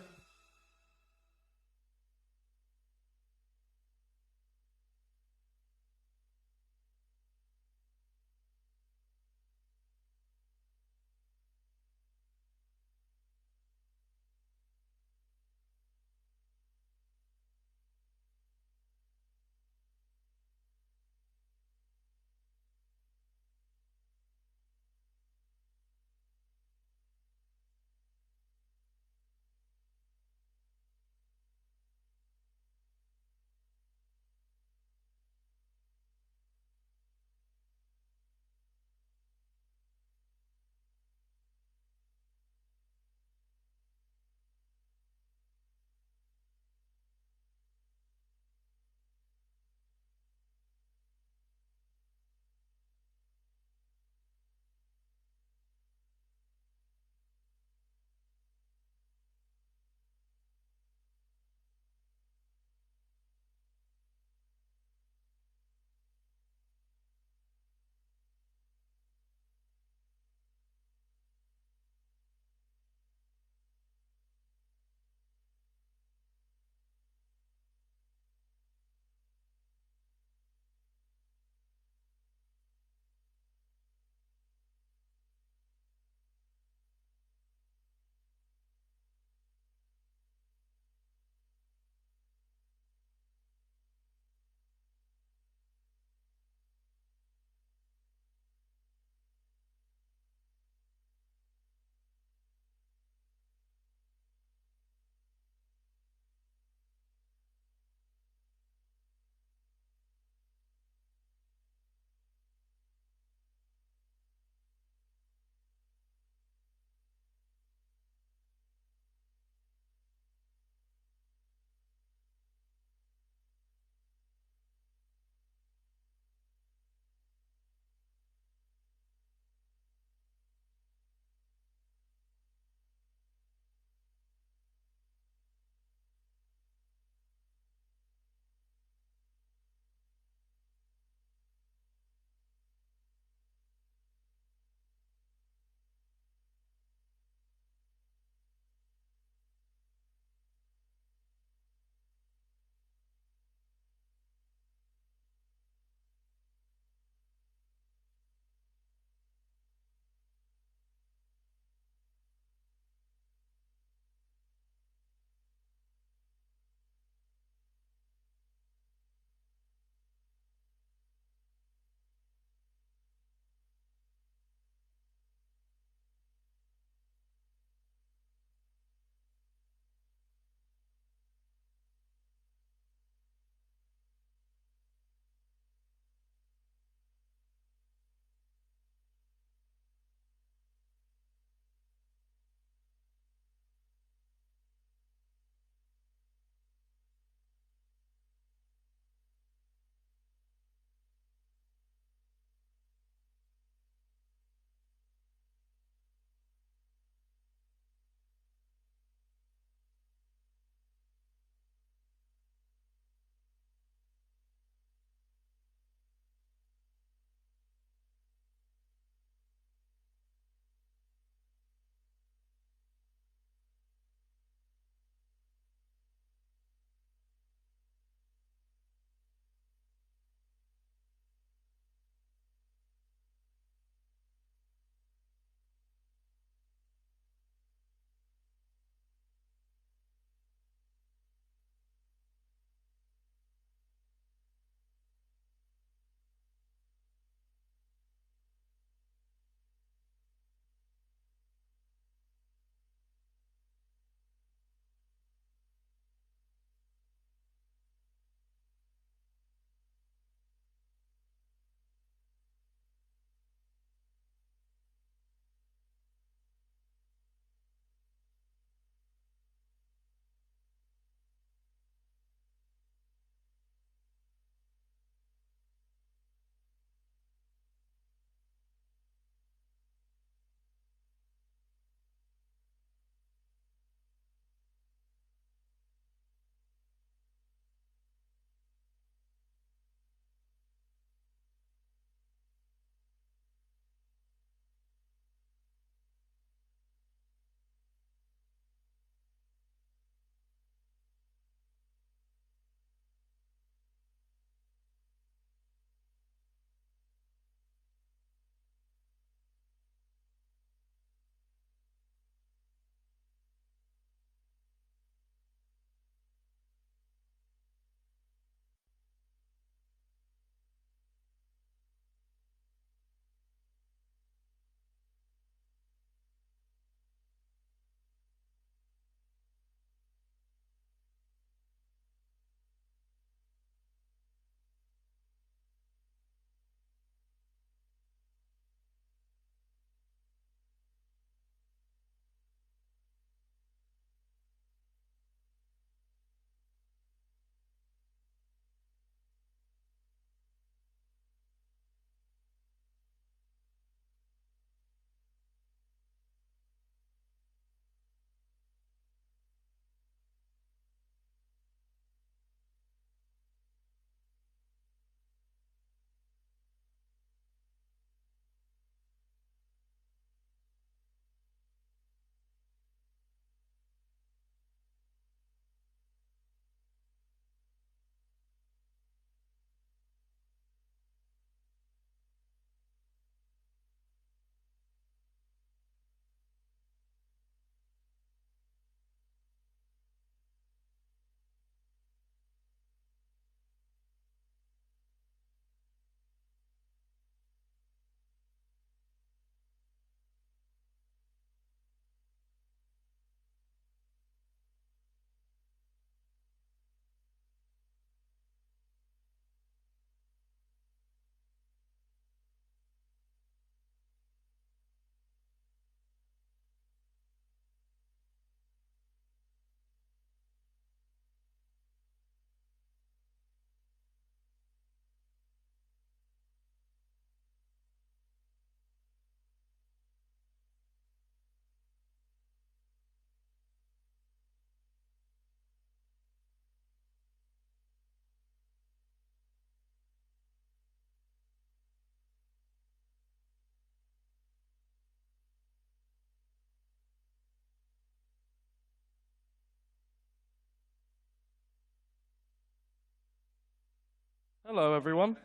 Hello, everyone.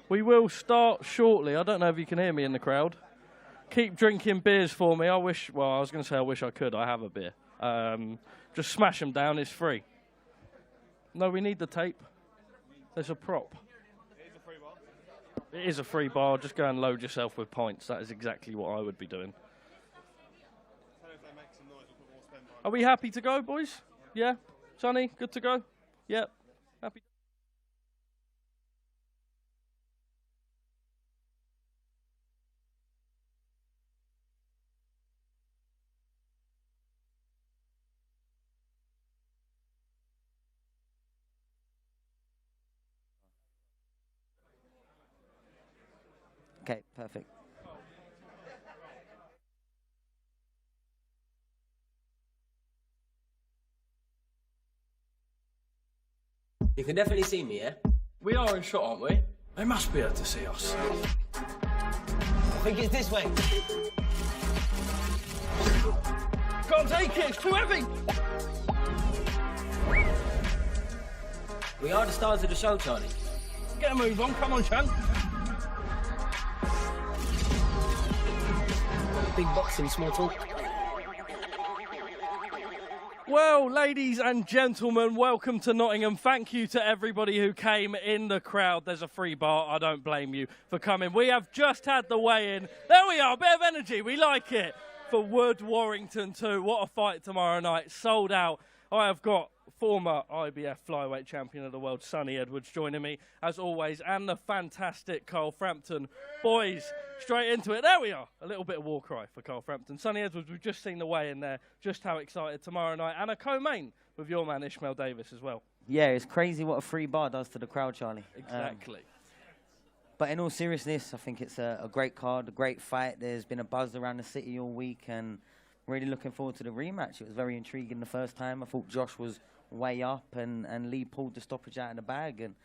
We will start shortly. I don't know if you can hear me in the crowd. Keep drinking beers for me. I wish I could. I have a beer. Just smash them down. It's free. No, we need the tape. There's a prop. It is a free bar. Just go and load yourself with points. That is exactly what I would be doing. Are we happy to go, boys? Yeah? Sonny, good to go? Yep. Happy. Okay, perfect. You can definitely see me, yeah? We are in shot, aren't we? They must be able to see us. I think it's this way. Can't take it, it's too heavy. We are the stars of the show, Charlie. Get a move on, come on, Chan. Big boxing, small talk. Well, ladies and gentlemen, welcome to Nottingham. Thank you to everybody who came in the crowd. There's a free bar. I don't blame you for coming. We have just had the weigh-in. There we are, a bit of energy. We like it. For Wood, Warrington 2. What a fight tomorrow night. Sold out. I have got former IBF flyweight champion of the world, Sonny Edwards, joining me, as always, and the fantastic Carl Frampton. Boys, straight into it. There we are. A little bit of war cry for Carl Frampton. Sonny Edwards, we've just seen the weigh-in there. Just how excited tomorrow night. And a co-main with your man, Ishmael Davis, as well. Yeah, it's crazy what a free bar does to the crowd, Charlie. Exactly. But in all seriousness, I think it's a great card, a great fight. There's been a buzz around the city all week, and really looking forward to the rematch. It was very intriguing the first time. I thought Josh was way up, and Leigh pulled the stoppage out of the bag, and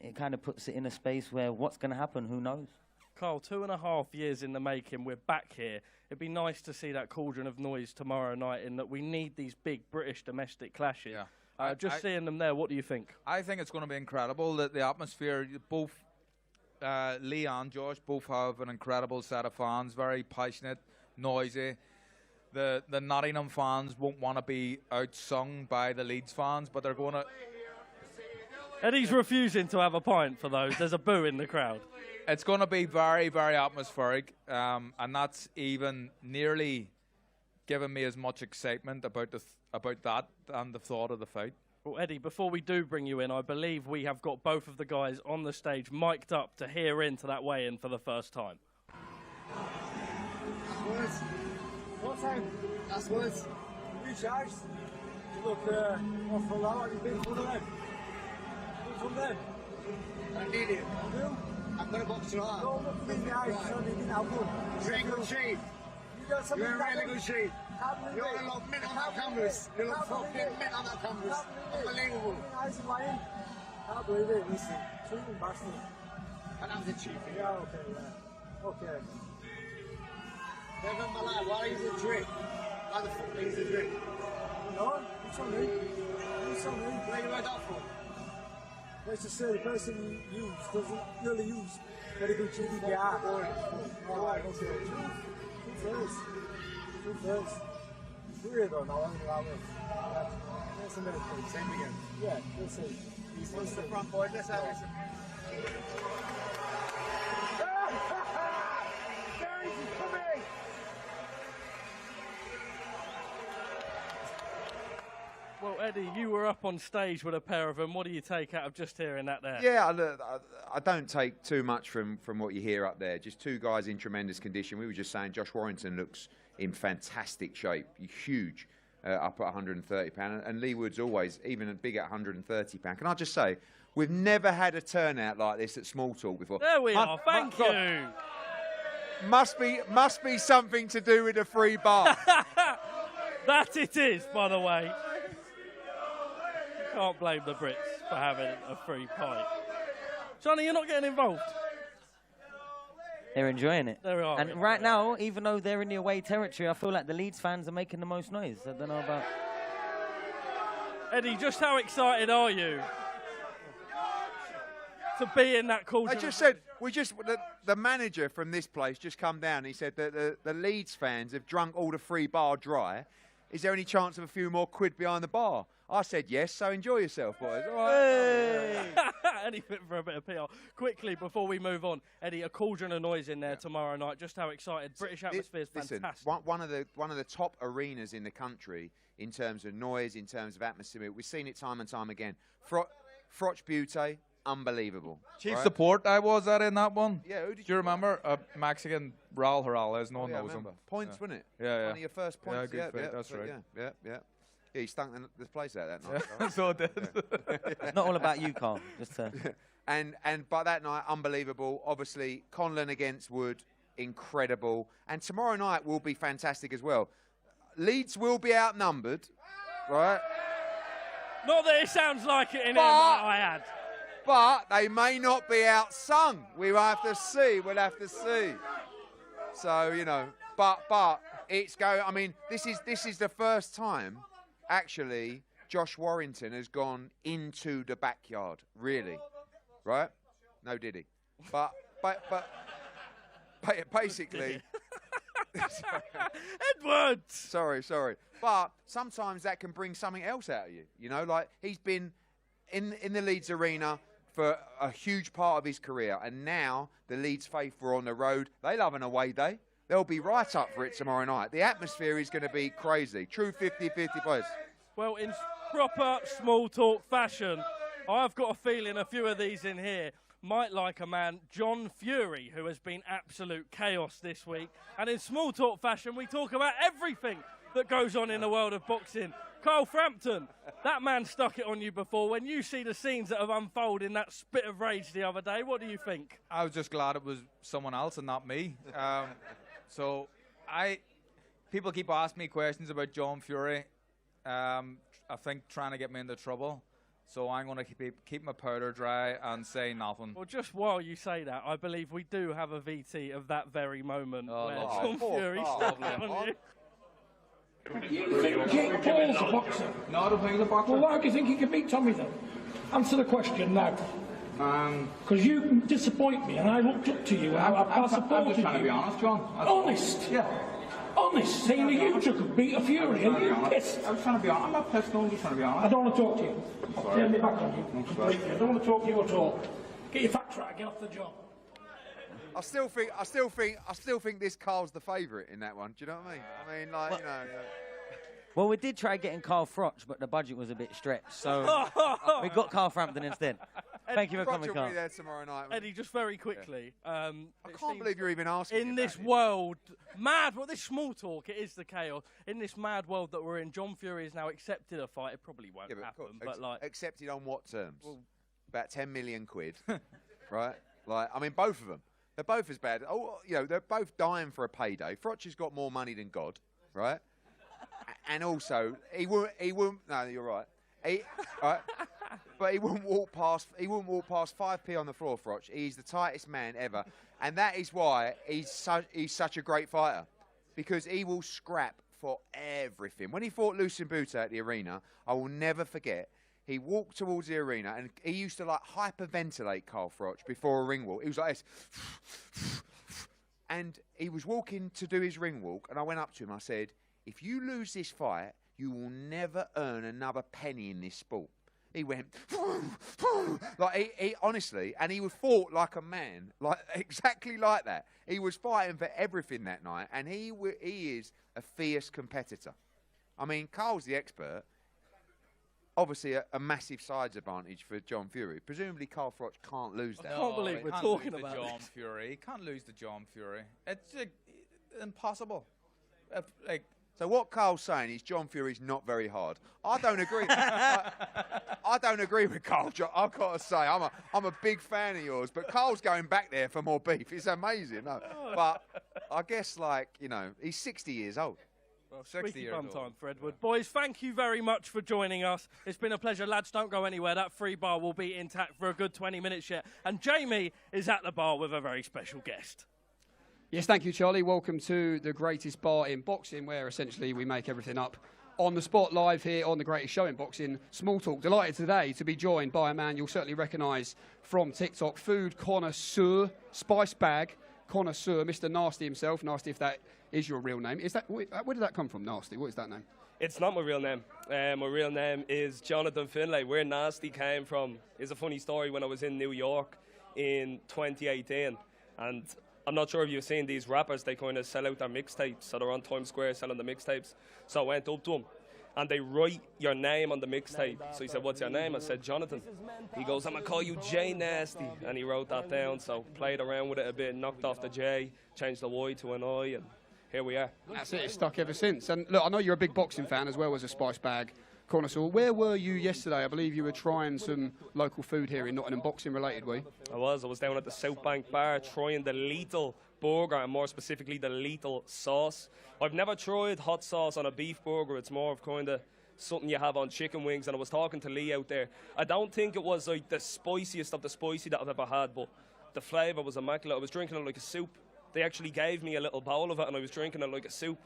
it kind of puts it in a space where what's going to happen, who knows? Carl, 2.5 years in the making, we're back here. It'd be nice to see that cauldron of noise tomorrow night, in that we need these big British domestic clashes. Yeah. Just seeing them there, what do you think? I think it's going to be incredible. The atmosphere, both Leigh and Josh both have an incredible set of fans, very passionate, noisy. The Nottingham fans won't want to be outsung by the Leeds fans, but they're going to... Eddie's refusing to have a pint for those. There's a boo in the crowd. It's going to be very, very atmospheric, and that's even nearly giving me as much excitement about that and the thought of the fight. Well, Eddie, before we do bring you in, I believe we have got both of the guys on the stage mic'd up to hear into that weigh-in for the first time. What time? Last words. Recharged. You look awful low. You've been from them. From them. I need it. You do? I'm going to box you out. Don't look me in the eyes, son. You didn't have good. You're in good shape. You're in really good shape. You look mint on that canvas. You look fucking mint on that canvas. Unbelievable. Can't believe it. Listen. Cheating bastard. And I'm the chief. Yeah, okay, yeah. Okay. Never in my life, why is it drink? Why the fuck is it drink? No, you tell me. You tell me. Where you read that for? Let's just say the person you use doesn't really use very good GDPR. Alright, okay. Two first. Weird though, now, anyway. That's a minute, please. Same again. Yeah, let's see. He's close to the front, boys. Let's have it. Well, Eddie, you were up on stage with a pair of them. What do you take out of just hearing that there? Yeah, I don't take too much from what you hear up there. Just two guys in tremendous condition. We were just saying Josh Warrington looks in fantastic shape. Huge up at 130 pound. And Leigh Wood's always even big at 130 pound. Can I just say, we've never had a turnout like this at Small Talk before. There we are. Thank you. Must be something to do with a free bar. That it is, by the way. Can't blame the Brits for having a free pint. Johnny, you're not getting involved. They're enjoying it. They are. And right now, even though they're in the away territory, I feel like the Leeds fans are making the most noise. I don't know about... Eddie, just how excited are you? to be in that cauldron. I just said, the manager from this place just come down. He said that the Leeds fans have drunk all the free bar dry. Is there any chance of a few more quid behind the bar? I said yes, so enjoy yourself, boys. All right. Hey. Anything for a bit of PR. Quickly, before we move on, Eddie, a cauldron of noise in there tomorrow night. Just how excited. British atmosphere is fantastic. Listen, one of the top arenas in the country in terms of noise, in terms of atmosphere. We've seen it time and time again. Froch Butte, unbelievable. Chief support I was at in that one. Yeah, who do you remember? Mexican Raul Morales, no one knows him. Points, wasn't it? Yeah. One of your first points. Yeah, good that's right. Yeah. Yeah, he stunk the place out that night. So it did. It's not all about you, Carl. Just and but that night, unbelievable. Obviously, Conlon against Wood, incredible. And tomorrow night will be fantastic as well. Leeds will be outnumbered, right? Not that it sounds like it in here, might I add. But they may not be outsung. We'll have to see. We'll have to see. So, you know, but it's going. I mean, this is the first time, actually, Josh Warrington has gone into the backyard. Really, right? No, did he? But basically. Edward! Sorry. But sometimes that can bring something else out of you. You know, like he's been in the Leeds arena for a huge part of his career. And now the Leeds faithful are on the road. They love an away day. They'll be right up for it tomorrow night. The atmosphere is going to be crazy. True 50-50 boys. Well, in proper small talk fashion, I've got a feeling a few of these in here might like a man, John Fury, who has been absolute chaos this week. And in small talk fashion, we talk about everything that goes on in the world of boxing. Carl Frampton, that man stuck it on you before. When you see the scenes that have unfolded in that spit of rage the other day, what do you think? I was just glad it was someone else and not me. People keep asking me questions about John Fury. I think trying to get me into trouble. So I'm going to keep my powder dry and say nothing. Well, just while you say that, I believe we do have a VT of that very moment where John Fury stepped on you. You think Jake Paul's a boxer? No, I don't think he's a boxer. Well, why do you think he can beat Tommy then? Answer the question now. Because you disappoint me, and I looked up to you. I supported you. I'm just trying to be honest, John. Honest? Yeah. Honest, saying that you took a beat of Fury and you're pissed. I was trying to be honest. I'm not pissed, no, I'm just trying to be honest. I don't want to talk to you. Turn me back on you. I'm sorry. I don't want to talk to you at all. Get your facts right, get off the job. I still think this Carl's the favourite in that one. Do you know what I mean? I mean, like, you know. Well, we did try getting Carl Froch, but the budget was a bit stretched, so we got Carl Frampton instead. Thank you for coming, Carl. Will be there tomorrow night. Eddie, just very quickly. I can't believe you're even asking. In this world, this small talk, it is the chaos. In this mad world that we're in, John Fury has now accepted a fight. It probably won't happen, but like accepted on what terms? Well, about 10 million quid, right? Like, I mean, both of them. They're both as bad. Oh, you know, they're both dying for a payday. Froch has got more money than God, right? And also, he wouldn't. No, you're right. Right? But he wouldn't walk past 5p on the floor, Froch. He's the tightest man ever, and that is why he's such a great fighter, because he will scrap for everything. When he fought Lucien Boutte at the arena, I will never forget. He walked towards the arena, and he used to like hyperventilate Carl Froch before a ring walk. He was like this. And he was walking to do his ring walk, and I went up to him. I said, if you lose this fight, you will never earn another penny in this sport. He went, like he honestly, and he was fought like a man, like exactly like that. He was fighting for everything that night, and he is a fierce competitor. I mean, Carl's the expert. Obviously, a massive sides advantage for John Fury. Presumably, Carl Froch can't lose that. I can't believe we're talking about John Fury. He can't lose to John Fury. It's impossible. So what Carl's saying is John Fury's not very hard. I don't agree. I don't agree with Carl. I've got to say, I'm a big fan of yours, but Carl's going back there for more beef. It's amazing. No, but I guess, like, you know, he's 60 years old. Well, 60 years old. Time for Edward. Boys, thank you very much for joining us. It's been a pleasure. Lads, don't go anywhere. That free bar will be intact for a good 20 minutes yet. And Jamie is at the bar with a very special guest. Yes, thank you, Charlie. Welcome to the greatest bar in boxing, where essentially we make everything up on the spot live here on the Greatest Show in Boxing, Small Talk. Delighted today to be joined by a man you'll certainly recognise from TikTok, food connoisseur, spice bag connoisseur, Mr. Nasty himself. Nasty, if that is your real name. Is that, where did that come from, Nasty? What is that name? It's not my real name. My real name is Jonathan Finlay. Where Nasty came from is a funny story. When I was in New York in 2018, and I'm not sure if you've seen these rappers, they kind of sell out their mixtapes, so they're on Times Square selling the mixtapes. So I went up to them, and they write your name on the mixtape. So he said, what's your name? I said, Jonathan. He goes, I'm going to call you J Nasty. And he wrote that down, so played around with it a bit, knocked off the J, changed the Y to an I, and here we are. That's it, it's stuck ever since. And look, I know you're a big boxing fan as well as a spice bag connoisseur. Where were you yesterday? I believe you were trying some local food here in Nottingham, boxing related, were you? I was down at the South Bank Bar trying the Lethal burger, and more specifically the Lethal sauce. I've never tried hot sauce on a beef burger. It's more of kind of something you have on chicken wings, and I was talking to Leigh out there. I don't think it was like the spiciest of the spicy that I've ever had, but the flavour was immaculate. I was drinking it like a soup. They actually gave me a little bowl of it, and I was drinking it like a soup.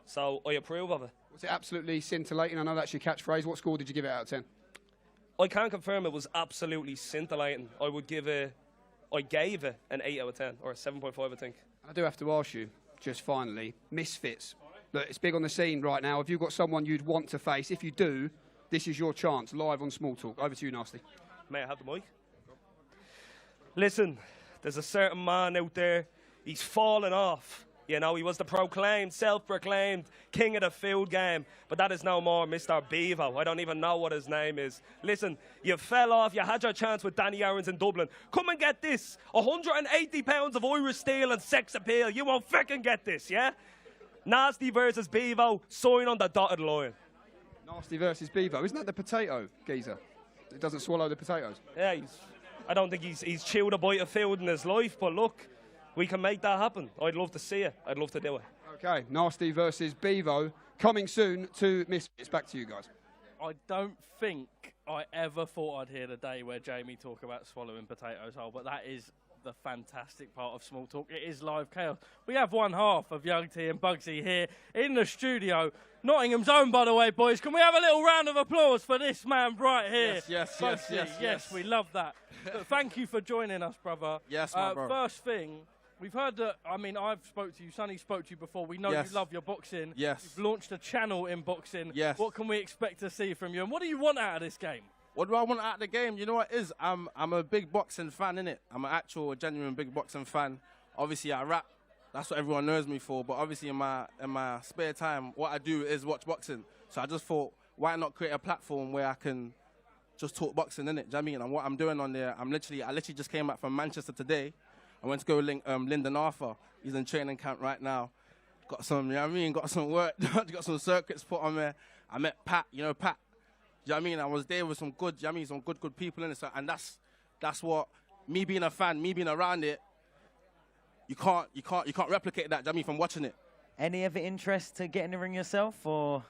So I approve of it. Was it absolutely scintillating? I know that's your catchphrase. What score did you give it out of 10? I can't confirm it was absolutely scintillating. I gave it an 8 out of 10, or a 7.5, I think. I do have to ask you, just finally, misfits. Look, it's big on the scene right now. Have you got someone you'd want to face? If you do, this is your chance, live on Small Talk. Over to you, Nasty. May I have the mic? Listen, there's a certain man out there. He's fallen off. You know, he was the proclaimed, self-proclaimed king of the field game. But that is no more Mr. Bevo. I don't even know what his name is. Listen, you fell off. You had your chance with Danny Aaron's in Dublin. Come and get this. 180 pounds of Irish steel and sex appeal. You won't fucking get this, yeah? Nasty versus Bevo. Sign on the dotted line. Nasty versus Bevo. Isn't that the potato geezer? It doesn't swallow the potatoes. Yeah, I don't think he's chewed a bite of food in his life, but look, we can make that happen. I'd love to see it. I'd love to do it. Okay, Nasty versus Bevo. Coming soon to Misfits. Back to you guys. I don't think I ever thought I'd hear the day where Jamie talk about swallowing potatoes whole, but that is the fantastic part of Small Talk. It is live chaos. We have one half of Young T and Bugsy here in the studio. Nottingham's own, by the way, boys. Can we have a little round of applause for this man right here? Yes, we love that. But thank you for joining us, brother. Yes, my brother. First thing, we've heard that, I mean, I've spoke to you, Sonny spoke to you before. We know you love your boxing. Yes. You've launched a channel in boxing. Yes. What can we expect to see from you? And what do you want out of this game? What do I want out of the game? You know what it is? I'm a big boxing fan, innit? I'm an actual, genuine big boxing fan. Obviously, I rap. That's what everyone knows me for. But obviously, in my spare time, what I do is watch boxing. So I just thought, why not create a platform where I can just talk boxing, innit? Do you know what I mean? And what I'm doing on there, I literally just came back from Manchester today. I went to go link Lyndon Arthur. He's in training camp right now. Got some, you know what I mean? Got some work, got some circuits put on there. I met Pat, you know Pat. Do you know what I mean? I was there with some good, you know what I mean? Some good people in it. So, and that's what, me being a fan, me being around it, you can't replicate that, do you know what I mean, from watching it. Any other interest to get in the ring yourself, or?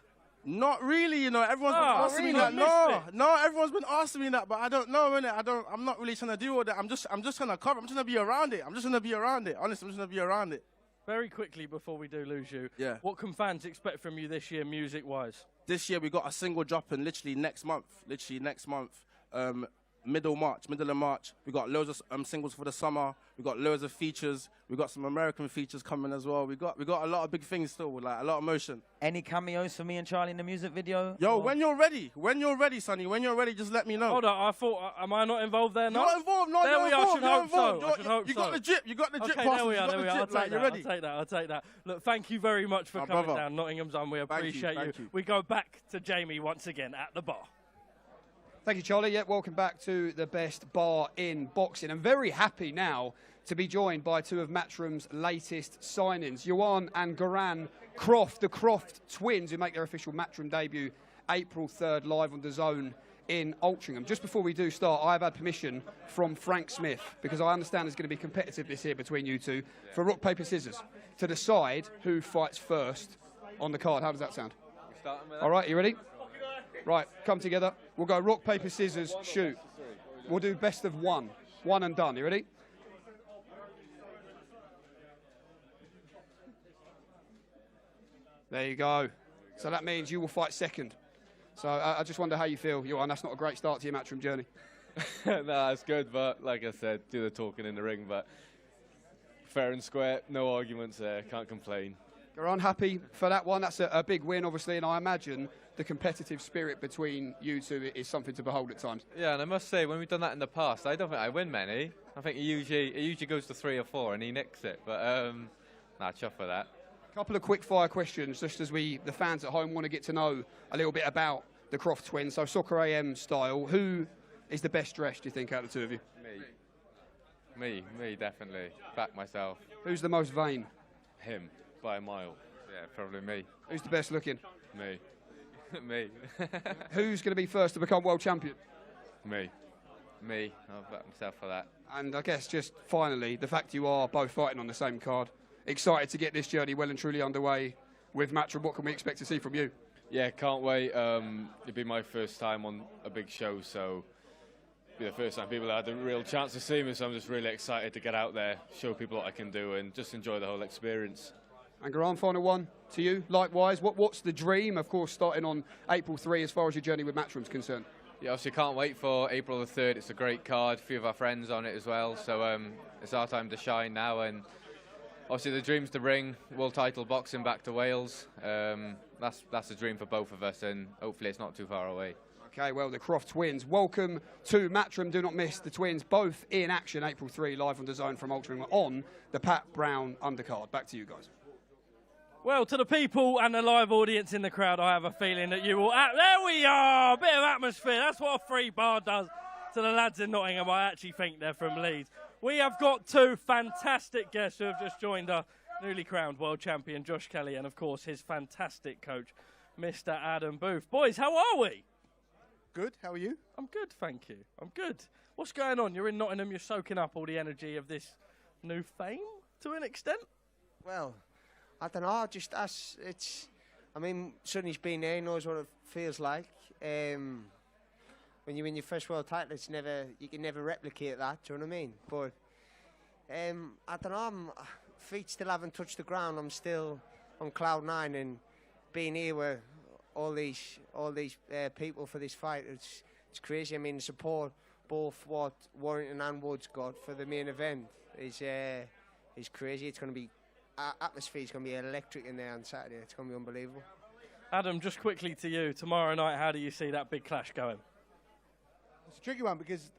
Not really, you know. Everyone's been asking me that. No, everyone's been asking me that, but I don't know, innit? I'm not really trying to do all that. I'm just trying to cover. I'm just gonna be around it. Honestly, I'm just gonna be around it. Very quickly before we do lose you, yeah. What can fans expect from you this year, music-wise? This year we got a single dropping literally next month. Middle of March. We got loads of singles for the summer. We got loads of features. We got some American features coming as well. We got a lot of big things still, with like a lot of motion. Any cameos for me and Charlie in the music video? Yo, when you're ready, Sonny, when you're ready, just let me know. Hold on, I thought, am I not involved there? You're not involved, no, there we are. I should hope so. You got the drip, Okay, there we are. I'll take that. Look, thank you very much for coming down. Nottingham's on, we appreciate you. We go back to Jamie once again at the bar. Thank you, Charlie. Yeah, welcome back to the best bar in boxing. I'm very happy now to be joined by two of Matchroom's latest signings, Johan and Goran Croft, the Croft twins, who make their official Matchroom debut April 3rd live on DAZN in Altrincham. Just before we do start, I've had permission from Frank Smith, because I understand there's going to be competitiveness here between you two, for rock, paper, scissors, to decide who fights first on the card. How does that sound? All right, you ready? Right, come together. We'll go rock, paper, scissors, shoot. We'll do best of one. One and done. You ready? There you go. So that means you will fight second. So I just wonder how you feel. Johan, that's not a great start to your matchroom journey. No, it's good, but like I said, do the talking in the ring, but fair and square, no arguments there, can't complain. You're unhappy for that one. That's a big win, obviously, and I imagine the competitive spirit between you two is something to behold at times. Yeah, and I must say, when we've done that in the past, I don't think I win many. I think it usually goes to 3 or 4, and he nicks it. But nah, chuff for that. A couple of quick-fire questions, just as the fans at home want to get to know a little bit about the Croft twins. So Soccer AM style, who is the best dressed, do you think, out of the two of you? Me, definitely. Back myself. Who's the most vain? Him, by a mile. Yeah, probably me. Who's the best looking? Me. Me. Who's going to be first to become world champion? Me. I'll back myself for that. And I guess just finally, the fact you are both fighting on the same card, excited to get this journey well and truly underway with Matchroom. What can we expect to see from you? Yeah, can't wait. It'll be my first time on a big show, so it'll be the first time people had a real chance to see me, so I'm just really excited to get out there, show people what I can do, and just enjoy the whole experience. And Garan, final one to you, likewise. What's the dream, of course, starting on April 3 as far as your journey with Matchroom's concerned? Yeah, obviously can't wait for April the 3rd. It's a great card, a few of our friends on it as well, so it's our time to shine now, and obviously the dream's to bring world title boxing back to Wales. That's a dream for both of us, and hopefully it's not too far away. Okay, well, the Croft twins, welcome to Matchroom. Do not miss the twins, both in action April 3, live on DAZN from Ultra on the Pat Brown undercard. Back to you guys. Well, to the people and the live audience in the crowd, I have a feeling that you will... There we are! A bit of atmosphere. That's what a free bar does to the lads in Nottingham. I actually think they're from Leeds. We have got two fantastic guests who have just joined our newly crowned world champion, Josh Kelly, and, of course, his fantastic coach, Mr. Adam Booth. Boys, how are we? Good. How are you? I'm good, thank you. I'm good. What's going on? You're in Nottingham. You're soaking up all the energy of this new fame to an extent? Well, I don't know. I mean, Sonny's been there, he knows what it feels like. When you win your first world title, you can never replicate that. Do you know what I mean? But I don't know. Feet still haven't touched the ground. I'm still on cloud 9, and being here with all these people for this fight, it's crazy. I mean, the support both what Warrington and Wood's got for the main event is crazy. It's going to be atmosphere's going to be electric in there on Saturday. It's going to be unbelievable. Adam, just quickly to you, tomorrow night, how do you see that big clash going? It's a tricky one because